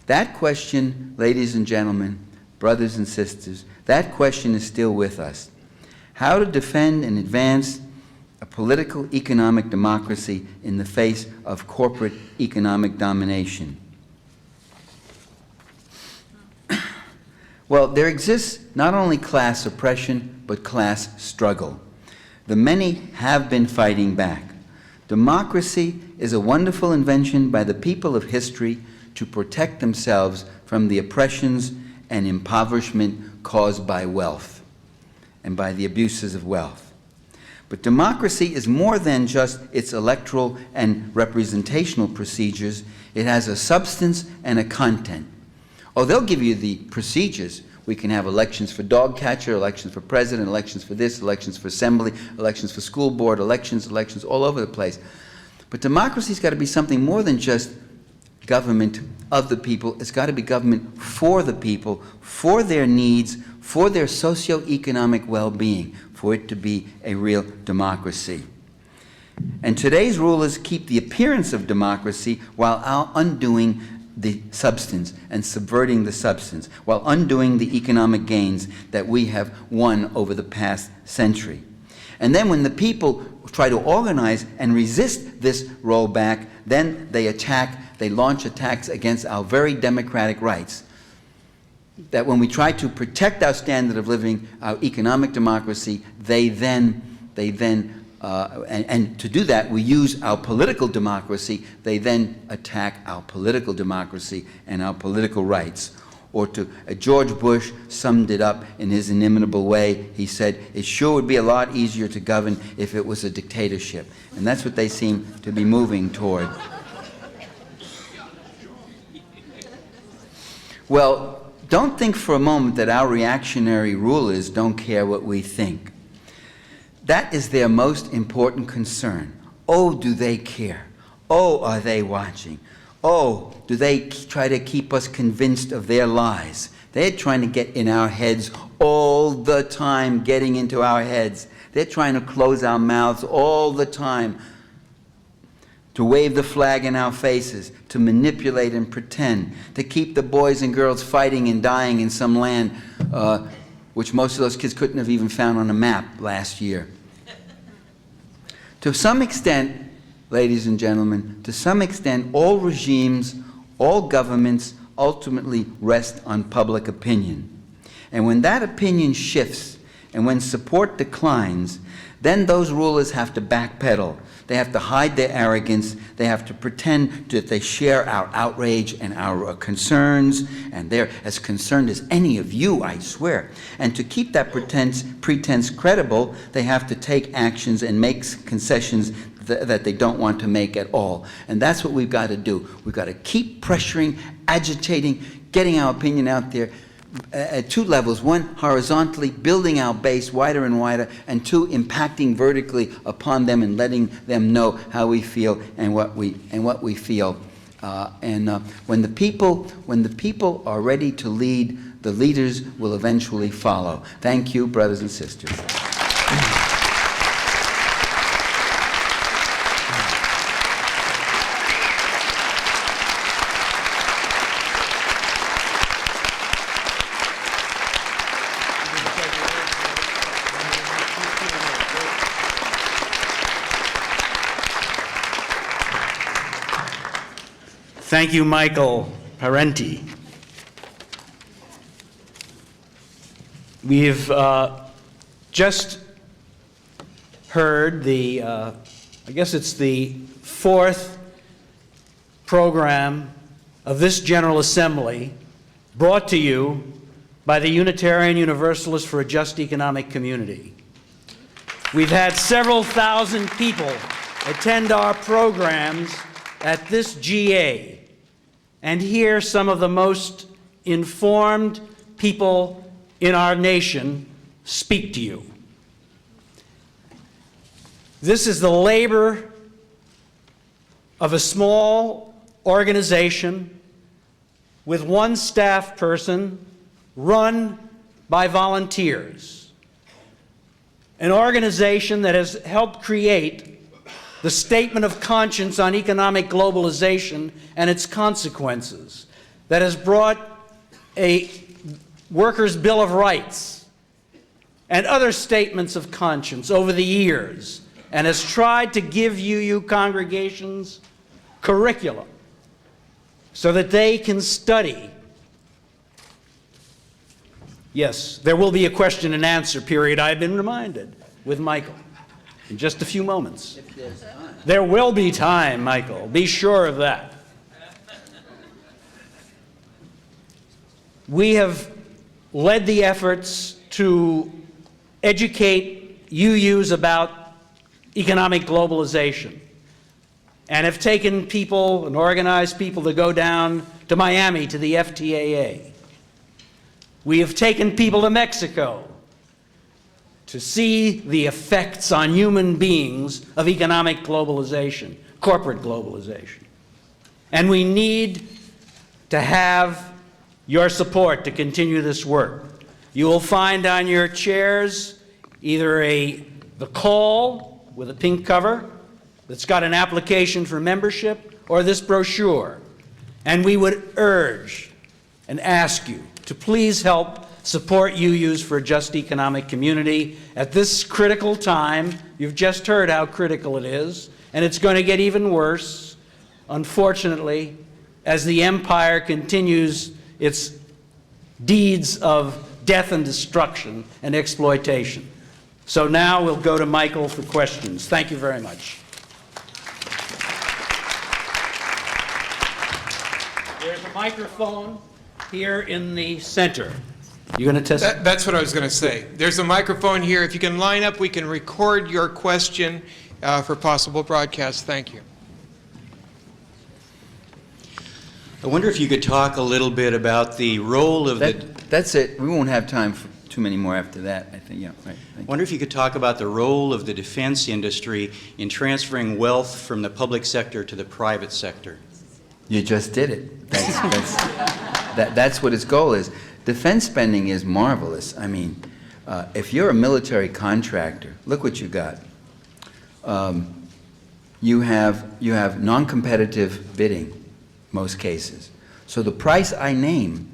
S2: That question, ladies and gentlemen, brothers and sisters, that question is still with us. How to defend and advance a political economic democracy in the face of corporate economic domination. Well, there exists not only class oppression, but class struggle. The many have been fighting back. Democracy is a wonderful invention by the people of history to protect themselves from the oppressions and impoverishment caused by wealth and by the abuses of wealth. But democracy is more than just its electoral and representational procedures. It has a substance and a content. Oh, they'll give you the procedures. We can have elections for dog catcher, elections for president, elections for this, elections for assembly, elections for school board, elections all over the place. But democracy's got to be something more than just government of the people. It's got to be government for the people, for their needs, for their socio-economic well-being, for it to be a real democracy. And today's rulers keep the appearance of democracy while undoing the substance and subverting the substance, while undoing the economic gains that we have won over the past century. And then when the people try to organize and resist this rollback, then they launch attacks against our very democratic rights. That when we try to protect our standard of living, our economic democracy, and to do that, we use our political democracy. They then attack our political democracy and our political rights. Or George Bush summed it up in his inimitable way. He said, it sure would be a lot easier to govern if it was a dictatorship. And that's what they seem to be moving toward. Well, don't think for a moment that our reactionary rulers don't care what we think. That is their most important concern. Oh, do they care? Oh, are they watching? Oh, do they try to keep us convinced of their lies? They're trying to get in our heads all the time, getting into our heads. They're trying to close our mouths all the time, to wave the flag in our faces, to manipulate and pretend, to keep the boys and girls fighting and dying in some land which most of those kids couldn't have even found on a map last year. To some extent, ladies and gentlemen, to some extent, all regimes, all governments ultimately rest on public opinion. And when that opinion shifts and when support declines, then those rulers have to backpedal. They have to hide their arrogance. They have to pretend that they share our outrage and our concerns, and they're as concerned as any of you, I swear. And to keep that pretense credible, they have to take actions and make concessions that they don't want to make at all. And that's what we've got to do. We've got to keep pressuring, agitating, getting our opinion out there at two levels. One, horizontally, building our base wider and wider, and two, impacting vertically upon them and letting them know how we feel and what we feel. When the people are ready to lead, the leaders will eventually follow. Thank you, brothers and sisters.
S3: Thank you, Michael Parenti. We've just heard I guess it's the fourth program of this General Assembly brought to you by the Unitarian Universalist for a Just Economic Community. We've had several thousand people attend our programs at this GA and hear some of the most informed people in our nation speak to you. This is the labor of a small organization with one staff person run by volunteers. An organization that has helped create the Statement of Conscience on Economic Globalization and its Consequences, that has brought a Workers' Bill of Rights and other statements of conscience over the years, and has tried to give UU congregations curriculum so that they can study. Yes, there will be a question and answer period, I've been reminded, with Michael in just a few moments. There will be time, Michael. Be sure of that. We have led the efforts to educate UUs about economic globalization and have taken people and organized people to go down to Miami to the FTAA. We have taken people to Mexico to see the effects on human beings of economic globalization, corporate globalization. And we need to have your support to continue this work. You will find on your chairs either the call with a pink cover that's got an application for membership, or this brochure. And we would urge and ask you to please help support UUs for a Just Economic Community at this critical time. You've just heard how critical it is, and it's going to get even worse, unfortunately, as the empire continues its deeds of death and destruction and exploitation. So now we'll go to Michael for questions. Thank you very much. There's a microphone here in the center. You going to test?
S4: That's what I was going to say. There's a microphone here. If you can line up, we can record your question for possible broadcast. Thank you.
S5: I wonder if you could talk a little bit about the role of
S2: That's it. We won't have time for too many more after that, I think. Yeah, right.
S5: I wonder if you could talk about the role of the defense industry in transferring wealth from the public sector to the private sector.
S2: You just did it. That's what its goal is. Defense spending is marvelous. I mean, if you're a military contractor, look what you got. You have non-competitive bidding, most cases. So the price I name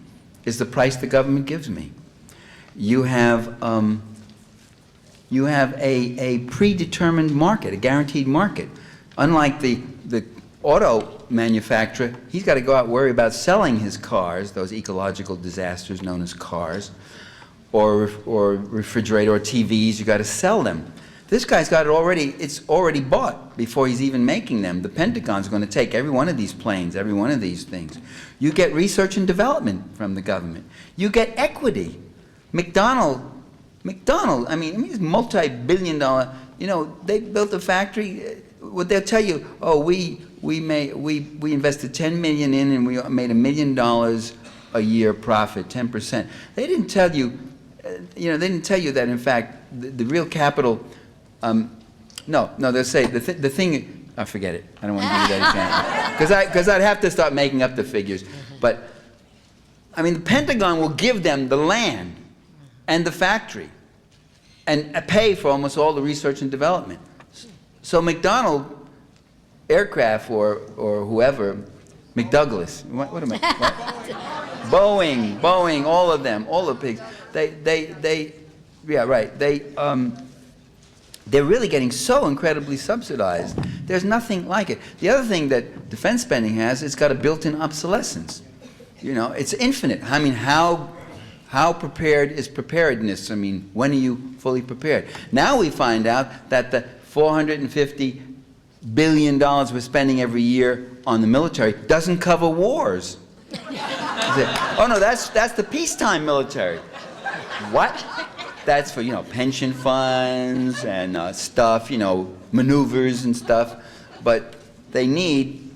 S2: is the price the government gives me. You have a predetermined market, a guaranteed market. Unlike the auto manufacturer, he's got to go out and worry about selling his cars, those ecological disasters known as cars, or refrigerator or TVs. You got to sell them. This guy's got it already. It's already bought before he's even making them. The Pentagon's going to take every one of these planes, every one of these things. You get research and development from the government. You get equity. McDonald, I mean, it's multi-billion-dollar. You know, they built a factory. What they'll tell you, oh, we invested $10 million in, and we made $1 million a year profit, 10%. They didn't tell you, they didn't tell you that in fact the real capital. No, they'll say the thing. I forget it. I don't want to give you that example because I'd have to start making up the figures. But I mean, the Pentagon will give them the land and the factory, and pay for almost all the research and development. So McDonnell Aircraft or whoever, McDouglas, what am I? What? Boeing, all of them, all the pigs. Yeah, right. They're really getting so incredibly subsidized. There's nothing like it. The other thing that defense spending has, it's got a built-in obsolescence. You know, it's infinite. I mean, how prepared is preparedness? I mean, when are you fully prepared? Now we find out that the $450 billion we're spending every year on the military doesn't cover wars. Oh no, that's the peacetime military. What? That's for, pension funds and stuff, maneuvers and stuff. But they need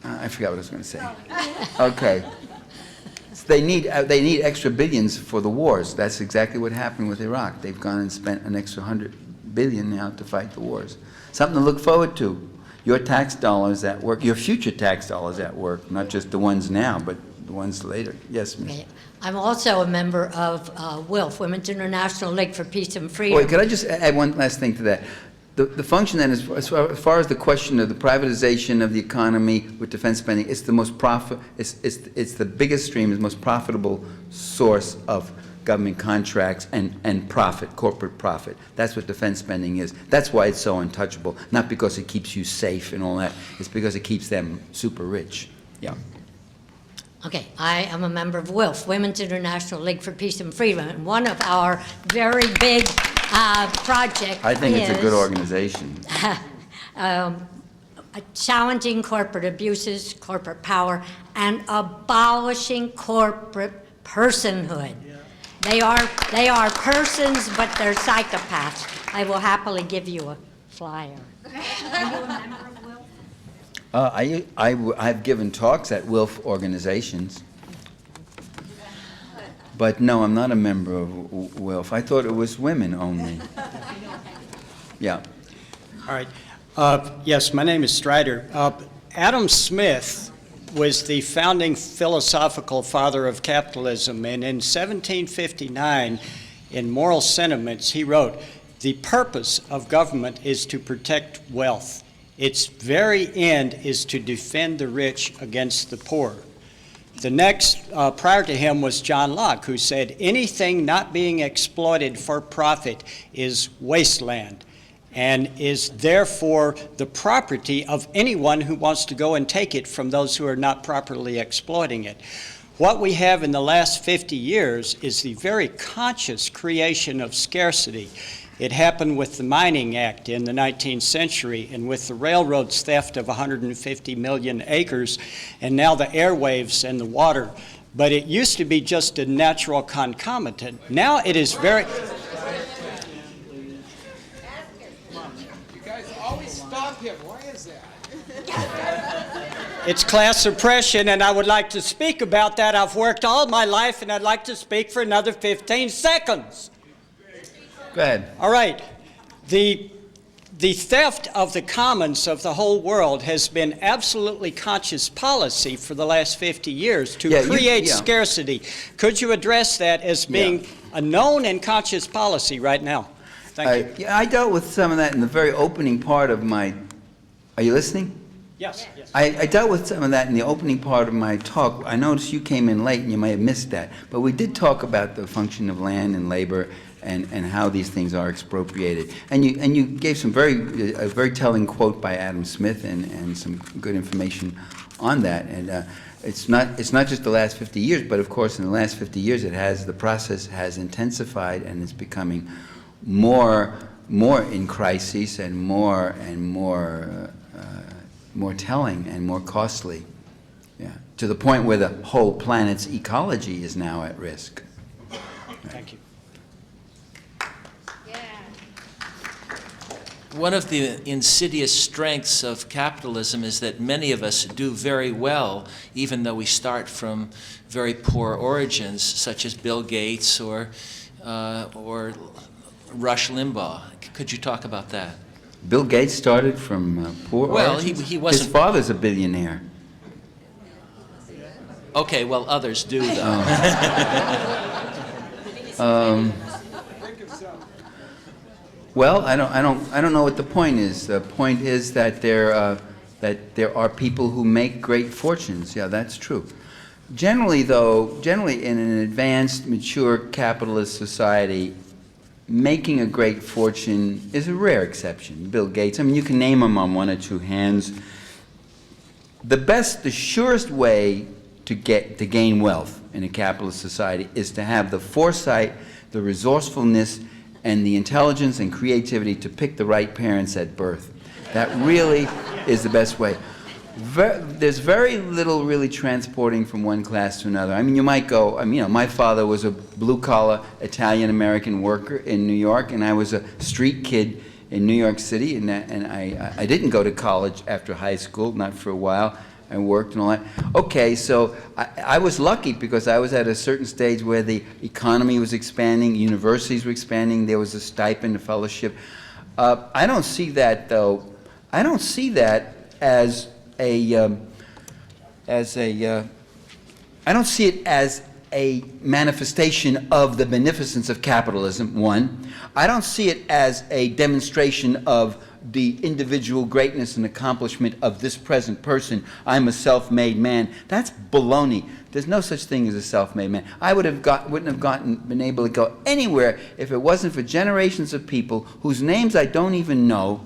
S2: I forgot what I was going to say. Okay. They need extra billions for the wars. That's exactly what happened with Iraq. They've gone and spent an extra $100 billion now to fight the wars. Something to look forward to. Your tax dollars at work, your future tax dollars at work, not just the ones now, but the ones later. Yes, Ms.
S6: Okay. I'm also a member of WILF, Women's International League for Peace and Freedom.
S2: Wait, could I just add one last thing to that? The function then is, as far as the question of the privatization of the economy with defense spending, it's the most it's the biggest stream, the most profitable source of government contracts and profit, corporate profit. That's what defense spending is. That's why it's so untouchable. Not because it keeps you safe and all that. It's because it keeps them super rich. Yeah.
S6: Okay, I am a member of WILF, Women's International League for Peace and Freedom, and one of our very big projects
S2: I think it's a good organization.
S6: Challenging corporate abuses, corporate power, and abolishing corporate personhood. They are persons, but they're psychopaths. I will happily give you a flyer. Are you a member of WILF?
S2: I've given talks at WILF organizations, but no, I'm not a member of WILF. I thought it was women only. Yeah.
S7: All right. Yes, my name is Strider. Adam Smith was the founding philosophical father of capitalism, and in 1759, in Moral Sentiments, he wrote, "The purpose of government is to protect wealth. Its very end is to defend the rich against the poor." The next, prior to him, was John Locke, who said, "Anything not being exploited for profit is wasteland, and is therefore the property of anyone who wants to go and take it from those who are not properly exploiting it." What we have in the last 50 years is the very conscious creation of scarcity. It happened with the Mining Act in the 19th century, and with the railroads' theft of 150 million acres, and now the airwaves and the water. But it used to be just a natural concomitant. Now it is very...
S4: Stop him. Why is that?
S7: It's class oppression, and I would like to speak about that. I've worked all my life, and I'd like to speak for another 15 seconds.
S2: Go ahead.
S7: All right. The the theft of the commons of the whole world has been absolutely conscious policy for the last 50 years to create scarcity. Could you address that as being a known and conscious policy right now? Thank you.
S2: Yeah, I dealt with some of that in the very opening part of my... Are you listening?
S7: Yes. Yes.
S2: I dealt with some of that in the opening part of my talk. I noticed you came in late and you may have missed that. But we did talk about the function of land and labor and how these things are expropriated. And you gave some a very telling quote by Adam Smith and some good information on that. And it's not just the last 50 years, but of course in the last 50 years the process has intensified and it's becoming more in crisis and more telling and more costly, to the point where the whole planet's ecology is now at risk.
S7: Thank you.
S8: One of the insidious strengths of capitalism is that many of us do very well, even though we start from very poor origins, such as Bill Gates or Rush Limbaugh. Could you talk about that?
S2: Bill Gates started from poor origins?
S8: He wasn't...
S2: His father's a billionaire.
S8: Okay, well, others do, though.
S2: Well, I don't know what the point is. The point is that there are people who make great fortunes. Yeah, that's true. Generally in an advanced, mature capitalist society, making a great fortune is a rare exception. Bill Gates, I mean, you can name them on one or two hands. The surest way to gain wealth in a capitalist society is to have the foresight, the resourcefulness, and the intelligence and creativity to pick the right parents at birth. That really is the best way. There's very little really transporting from one class to another. I mean, you might go, my father was a blue-collar Italian-American worker in New York, and I was a street kid in New York City, and I didn't go to college after high school, not for a while. I worked and all that. Okay, so I was lucky because I was at a certain stage where the economy was expanding, universities were expanding, there was a stipend, a fellowship. I don't see that, though. I don't see that I don't see it as a manifestation of the beneficence of capitalism, one. I don't see it as a demonstration of the individual greatness and accomplishment of this present person. I'm a self-made man. That's baloney. There's no such thing as a self-made man. I wouldn't have been able to go anywhere if it wasn't for generations of people whose names I don't even know,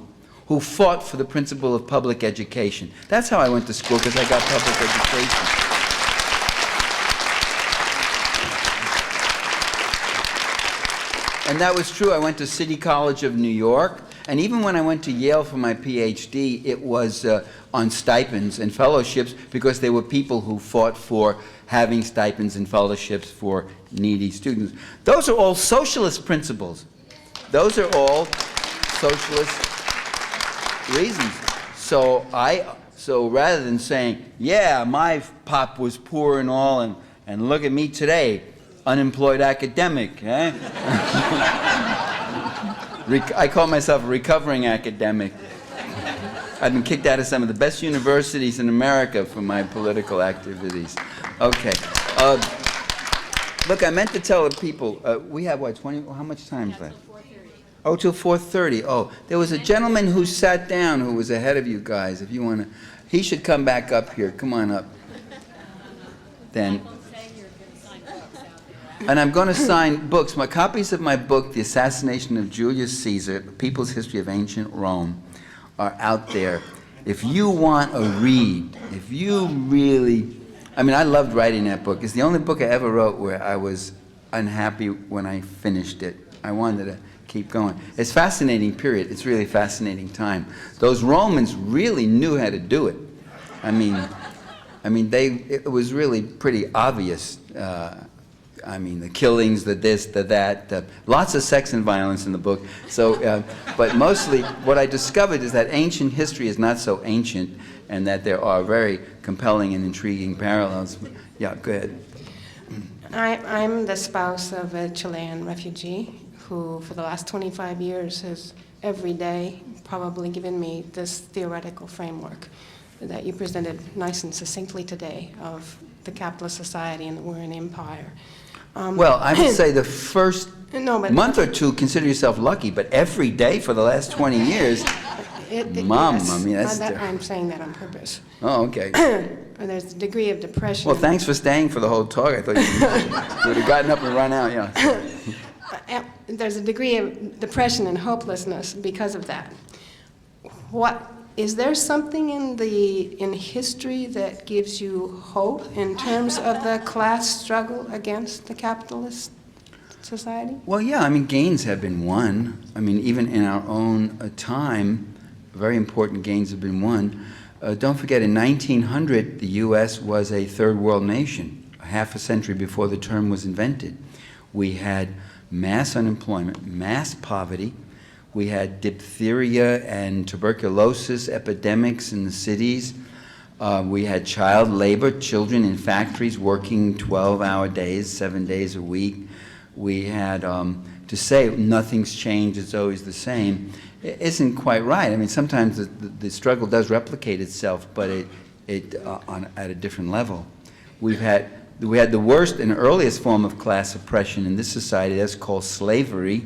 S2: who fought for the principle of public education. That's how I went to school, because I got public education. And that was true. I went to City College of New York, and even when I went to Yale for my PhD, it was on stipends and fellowships, because there were people who fought for having stipends and fellowships for needy students. Those are all socialist principles. Those are all socialist reasons. So rather than saying, yeah, my pop was poor and all, and look at me today, unemployed academic, eh? I call myself a recovering academic. I've been kicked out of some of the best universities in America for my political activities. Okay. Look, I meant to tell the people, we have, what, 20, how much time is left? Oh, till 4:30. Oh, there was a gentleman who sat down who was ahead of you guys. If you want to, he should come back up here. Come on up. Then. And I'm going to sign books. My copies of my book, The Assassination of Julius Caesar, People's History of Ancient Rome, are out there. If you want a read, if you really, I mean, I loved writing that book. It's the only book I ever wrote where I was unhappy when I finished it. I wanted to keep going. It's a fascinating period. It's really a fascinating time. Those Romans really knew how to do it. I mean, it was really pretty obvious. The killings, the this, the that, lots of sex and violence in the book. So, but mostly what I discovered is that ancient history is not so ancient, and that there are very compelling and intriguing parallels. Yeah, go ahead.
S9: I'm the spouse of a Chilean refugee who, for the last 25 years, has every day probably given me this theoretical framework that you presented nice and succinctly today of the capitalist society and that we're an empire.
S2: Well, I would say the first
S9: No, but-
S2: month or two, consider yourself lucky, but every day for the last 20 years, Mom,
S9: yes,
S2: I mean, that's
S9: I'm saying that on purpose.
S2: oh, okay.
S9: There's a degree of depression.
S2: Well, thanks for staying for the whole talk. I thought you would have gotten up and run out, yeah.
S9: There's a degree of depression and hopelessness because of that. Is there something in history that gives you hope in terms of the class struggle against the capitalist society?
S2: Well, yeah, I mean, gains have been won. I mean, even in our own time, very important gains have been won. Don't forget, in 1900, the U.S. was a third world nation, half a century before the term was invented. We had mass unemployment, mass poverty. We had diphtheria and tuberculosis epidemics in the cities. We had child labor, children in factories working 12-hour days, 7 days a week. We had, to say nothing's changed, it's always the same, it isn't quite right. I mean, sometimes the struggle does replicate itself, but at a different level. We had the worst and earliest form of class oppression in this society. That's called slavery,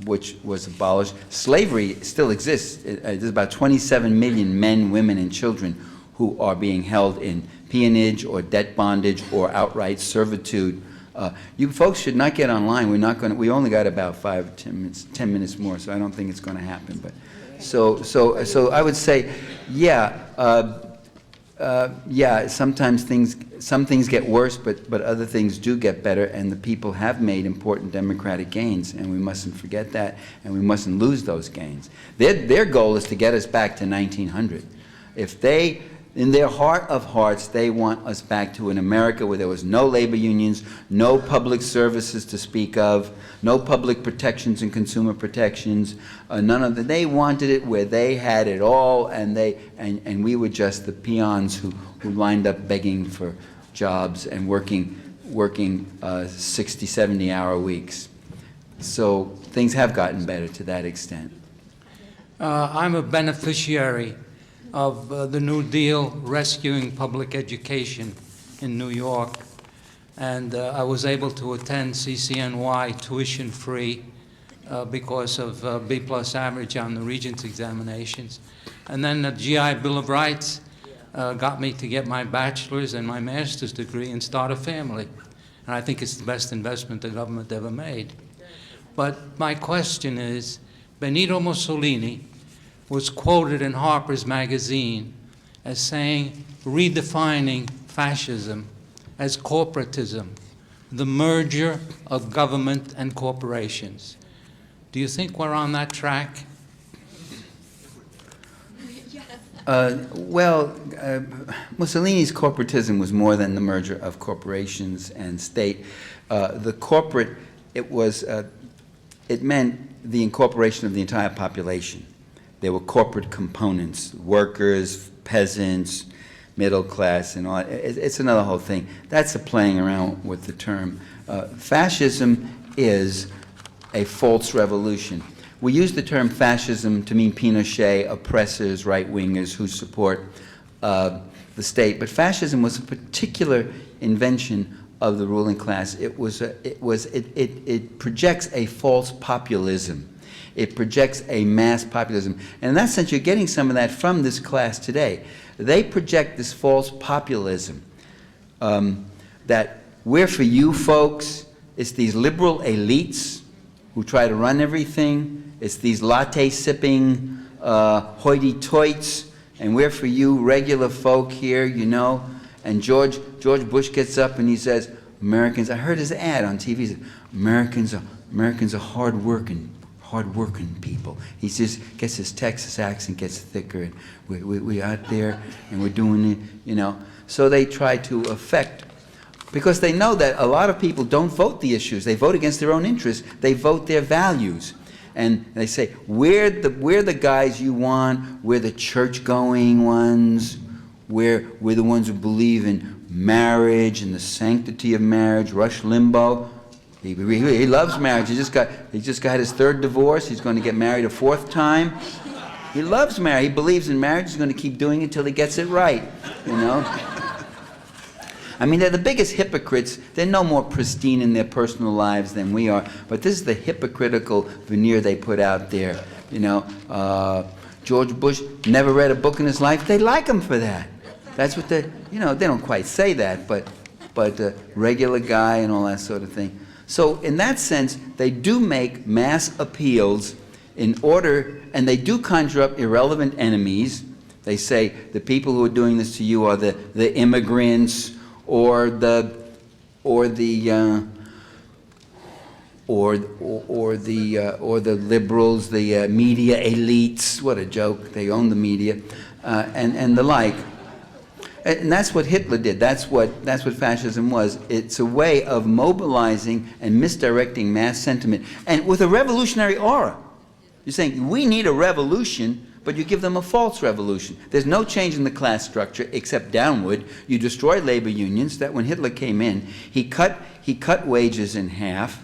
S2: which was abolished. Slavery still exists. There's about 27 million men, women, and children who are being held in peonage or debt bondage or outright servitude. You folks should not get online. We're not going to. We only got about 5 or 10 minutes more, so I don't think it's going to happen. But so I would say, yeah. Yeah, sometimes some things get worse, but other things do get better, and the people have made important democratic gains, and we mustn't forget that, and we mustn't lose those gains. Their goal is to get us back to 1900. If they, in their heart of hearts, they want us back to an America where there was no labor unions, no public services to speak of, no public protections and consumer protections, none of that. They wanted it where they had it all, and we were just the peons who lined up begging for jobs and working 60, 70-hour weeks. So things have gotten better to that extent.
S10: I'm a beneficiary of the New Deal rescuing public education in New York. And I was able to attend CCNY tuition-free because of B+ average on the Regents examinations. And then the GI Bill of Rights got me to get my bachelor's and my master's degree and start a family. And I think it's the best investment the government ever made. But my question is, Benito Mussolini was quoted in Harper's Magazine as saying, redefining fascism as corporatism, the merger of government and corporations. Do you think we're on that track?
S2: Mussolini's corporatism was more than the merger of corporations and state. The corporate, it meant the incorporation of the entire population. There were corporate components, workers, peasants, middle class, and all. It's another whole thing. That's a playing around with the term. Fascism is a false revolution. We use the term fascism to mean Pinochet, oppressors, right-wingers who support the state. But fascism was a particular invention of the ruling class. It projects a false populism. It projects a mass populism. And in that sense, you're getting some of that from this class today. They project this false populism that we're for you folks. It's these liberal elites who try to run everything. It's these latte-sipping hoity-toits, and we're for you regular folk here, you know. And George Bush gets up and he says, Americans, I heard his ad on TV, he said, Americans are hard-working people. He just gets his Texas accent gets thicker, and we out there and we're doing it, you know. So they try to affect, because they know that a lot of people don't vote the issues. They vote against their own interests. They vote their values. And they say, we're the guys you want. We're the church-going ones. We're the ones who believe in marriage and the sanctity of marriage. Rush Limbaugh, He loves marriage. He just got his third divorce. He's going to get married a fourth time. He loves marriage. He believes in marriage. He's going to keep doing it until he gets it right, you know. I mean, they're the biggest hypocrites. They're no more pristine in their personal lives than we are. But this is the hypocritical veneer they put out there. You know, George Bush never read a book in his life. They like him for that. That's what they, you know, they don't quite say that, but regular guy and all that sort of thing. So in that sense, they do make mass appeals in order, and they do conjure up irrelevant enemies. They say the people who are doing this to you are the immigrants, or the liberals, the media elites. What a joke! They own the media, and the like. And that's what Hitler did. That's what fascism was. It's a way of mobilizing and misdirecting mass sentiment, and with a revolutionary aura. You're saying we need a revolution, but you give them a false revolution. There's no change in the class structure except downward. You destroy labor unions. That when Hitler came in, he cut wages in half,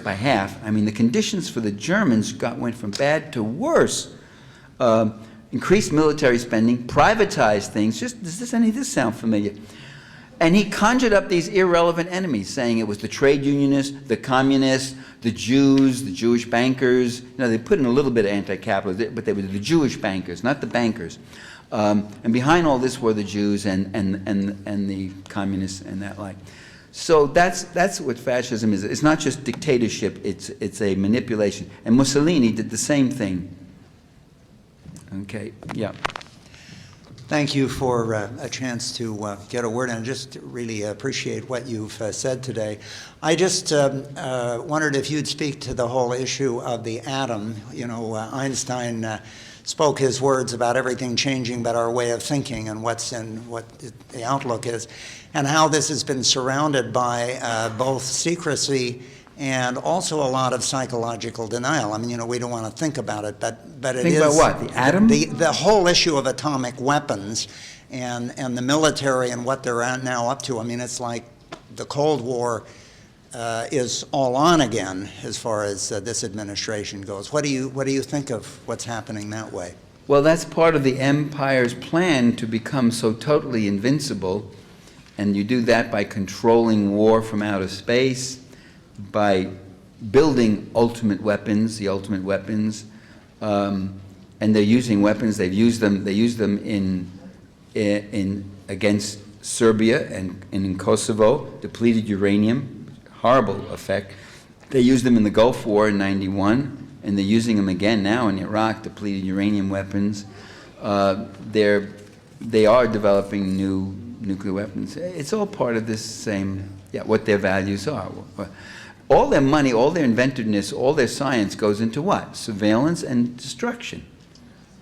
S2: by half. I mean, the conditions for the Germans went from bad to worse. Increased military spending, privatized things. Does any of this sound familiar? And he conjured up these irrelevant enemies, saying it was the trade unionists, the communists, the Jews, the Jewish bankers. You know, they put in a little bit of anti-capitalism, but they were the Jewish bankers, not the bankers. And behind all this were the Jews and the communists and that like. So that's what fascism is. It's not just dictatorship. It's a manipulation. And Mussolini did the same thing. Okay. Yeah.
S11: Thank you for a chance to get a word in. Just really appreciate what you've said today. I just wondered if you'd speak to the whole issue of the atom. You know, Einstein spoke his words about everything changing but our way of thinking and what the outlook is, and how this has been surrounded by both secrecy and also a lot of psychological denial. I mean, you know, we don't want to think about it, but it is...
S2: Think about what? The atom?
S11: The whole issue of atomic weapons and the military and what they're now up to. I mean, it's like the Cold War is all on again as far as this administration goes. What do you think of what's happening that way?
S2: Well, that's part of the empire's plan to become so totally invincible, and you do that by controlling war from outer space, by building ultimate weapons, the ultimate weapons, and they're using weapons. They use them in against Serbia and in Kosovo, depleted uranium, horrible effect. They used them in the Gulf War in '91, and they're using them again now in Iraq, depleted uranium weapons. They are developing new nuclear weapons. It's all part of this same, what their values are. All their money, all their inventiveness, all their science goes into what? Surveillance and destruction.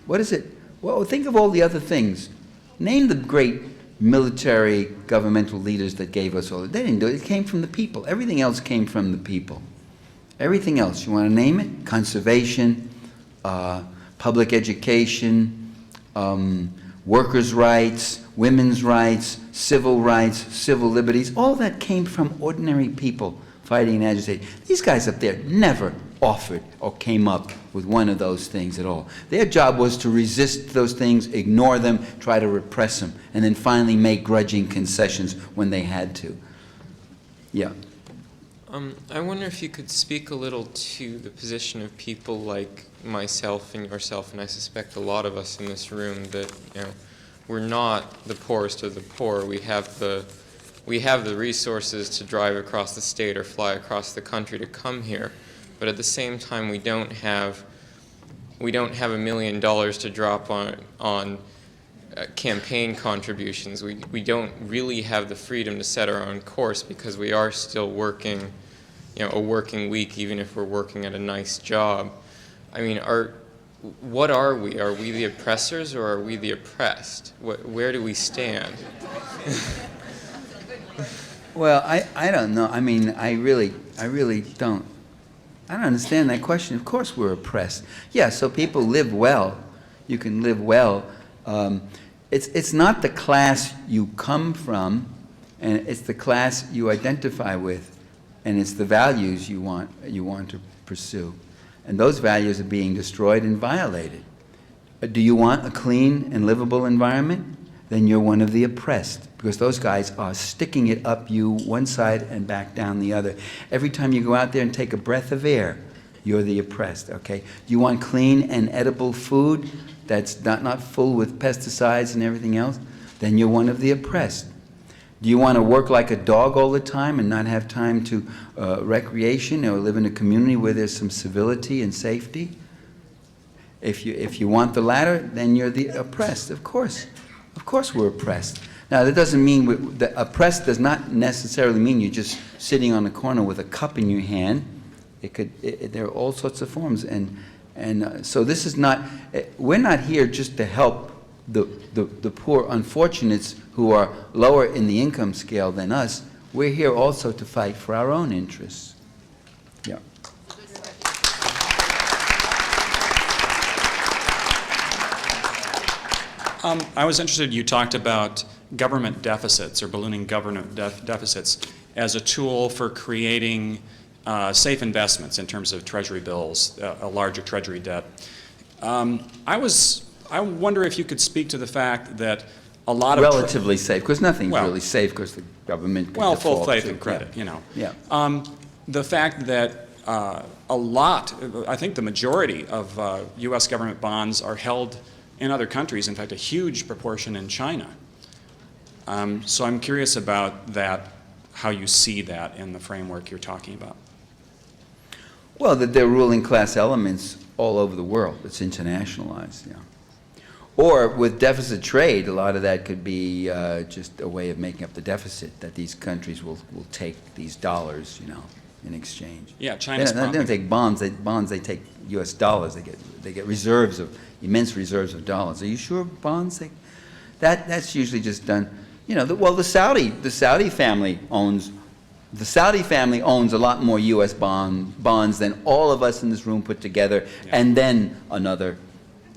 S2: What is it? Well, think of all the other things. Name the great military governmental leaders that gave us all. They didn't do it. It came from the people. Everything else came from the people. Everything else. You want to name it? Conservation, public education, workers' rights, women's rights, civil liberties. All that came from ordinary people fighting and agitating. These guys up there never offered or came up with one of those things at all. Their job was to resist those things, ignore them, try to repress them, and then finally make grudging concessions when they had to. Yeah.
S12: I wonder if you could speak a little to the position of people like myself and yourself, and I suspect a lot of us in this room, that, you know, we're not the poorest of the poor. We have the resources to drive across the state or fly across the country to come here, but at the same time we don't have $1 million to drop on campaign contributions. We don't really have the freedom to set our own course because we are still working, you know, a working week, even if we're working at a nice job. I mean, what are we? Are we the oppressors or are we the oppressed? Where do we stand?
S2: Well, I don't know. I mean, I really don't. I don't understand that question. Of course we're oppressed. Yeah, so people live well. You can live well. It's not the class you come from, and it's the class you identify with. and it's the values you want to pursue. And those values are being destroyed and violated. Do you want a clean and livable environment? Then you're one of the oppressed, because those guys are sticking it up you one side and back down the other. Every time you go out there and take a breath of air, you're the oppressed, okay? Do you want clean and edible food that's not full with pesticides and everything else? Then you're one of the oppressed. Do you want to work like a dog all the time and not have time to recreation, or live in a community where there's some civility and safety? If you want the latter, then you're the oppressed, of course. Of course we're oppressed. Now, that doesn't mean, the oppressed does not necessarily mean you're just sitting on a corner with a cup in your hand. There are all sorts of forms. And so this is not, we're not here just to help the poor unfortunates who are lower in the income scale than us. We're here also to fight for our own interests. Yeah.
S13: I was interested, you talked about government deficits or ballooning government deficits as a tool for creating safe investments in terms of Treasury bills, a larger Treasury debt. I wonder if you could speak to the fact that a lot of
S2: relatively safe, because nothing's really safe, because the government can
S13: full
S2: default
S13: faith
S2: to,
S13: and credit,
S2: yeah.
S13: you know.
S2: Yeah.
S13: The fact that a lot, I think the majority of U.S. government bonds are held in other countries, in fact, a huge proportion in China. So I'm curious about that, how you see that in the framework you're talking about.
S2: Well, that there are ruling class elements all over the world. It's internationalized, yeah. Or with deficit trade, a lot of that could be just a way of making up the deficit, that these countries will take these dollars, you know, in exchange.
S13: Yeah, China's
S2: they don't take bonds. They take U.S. dollars. They get reserves of immense reserves of dollars. Are you sure bonds? That's usually just done. You know, the Saudi family owns. The Saudi family owns a lot more U.S. bonds than all of us in this room put together, and then another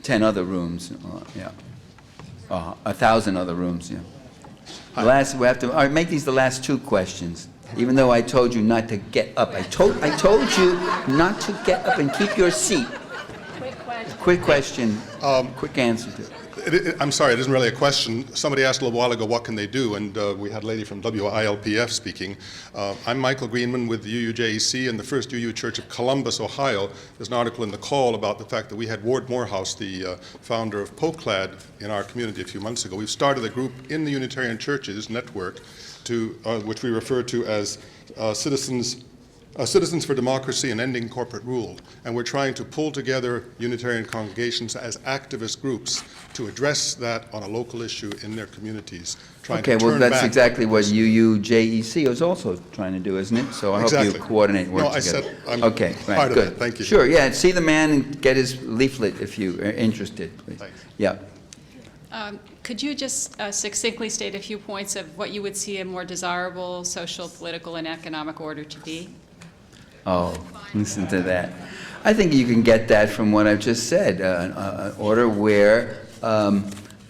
S2: 10 other rooms. 1,000 other rooms. Yeah. We have to. All right, make these the last two questions. Even though I told you not to get up, I told you not to get up and keep your seat. Quick question. Quick answer to it.
S14: I'm sorry, it isn't really a question. Somebody asked a little while ago, what can they do? And we had a lady from WILPF speaking. I'm Michael Greenman with the UUJEC and the First UU Church of Columbus, Ohio. There's an article in the Call about the fact that we had Ward Morehouse, the founder of Poclad, in our community a few months ago. We've started a group in the Unitarian Churches network, which we refer to as Citizens for Democracy and Ending Corporate Rule. And we're trying to pull together Unitarian congregations as activist groups to address that on a local issue in their communities.
S2: Okay, well, that's exactly what UUJEC is also trying to do, isn't it? So I hope you coordinate and work together.
S14: No, I said I'm
S2: okay, right,
S14: part of
S2: good.
S14: that. Thank you.
S2: Sure, yeah, see the man and get his leaflet if you are interested. Please.
S14: Thanks.
S2: Yeah.
S15: Could you just succinctly state a few points of what you would see a more desirable social, political, and economic order to be?
S2: Oh, listen to that. I think you can get that from what I've just said, an order where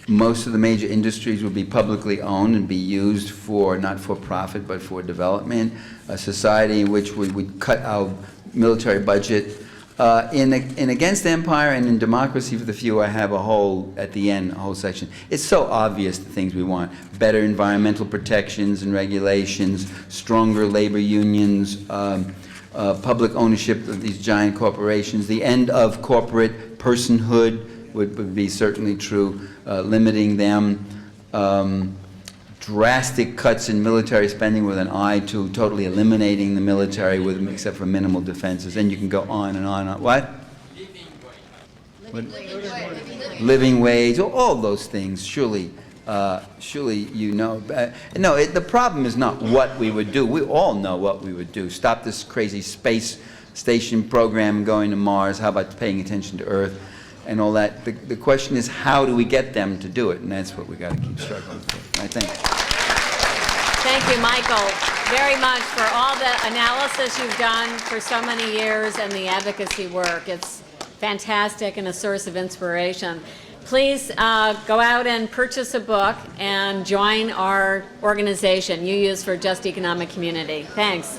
S2: most of the major industries would be publicly owned and be used for, not for profit, but for development, a society in which we would cut our military budget. In Against Empire and in Democracy for the Few, I have at the end, a whole section. It's so obvious the things we want. Better environmental protections and regulations, stronger labor unions, public ownership of these giant corporations, the end of corporate personhood would be certainly true, limiting them, drastic cuts in military spending with an eye to totally eliminating the military except for minimal defenses, and you can go on and on. What? Living wage, all those things, surely you know. No, the problem is not what we would do. We all know what we would do. Stop this crazy space station program going to Mars. How about paying attention to Earth and all that? The question is, how do we get them to do it? And that's what we got to keep struggling for, I think.
S1: Thank you, Michael, very much for all the analysis you've done for so many years and the advocacy work. It's fantastic and a source of inspiration. Please go out and purchase a book and join our organization, UUs for Just Economic Community. Thanks.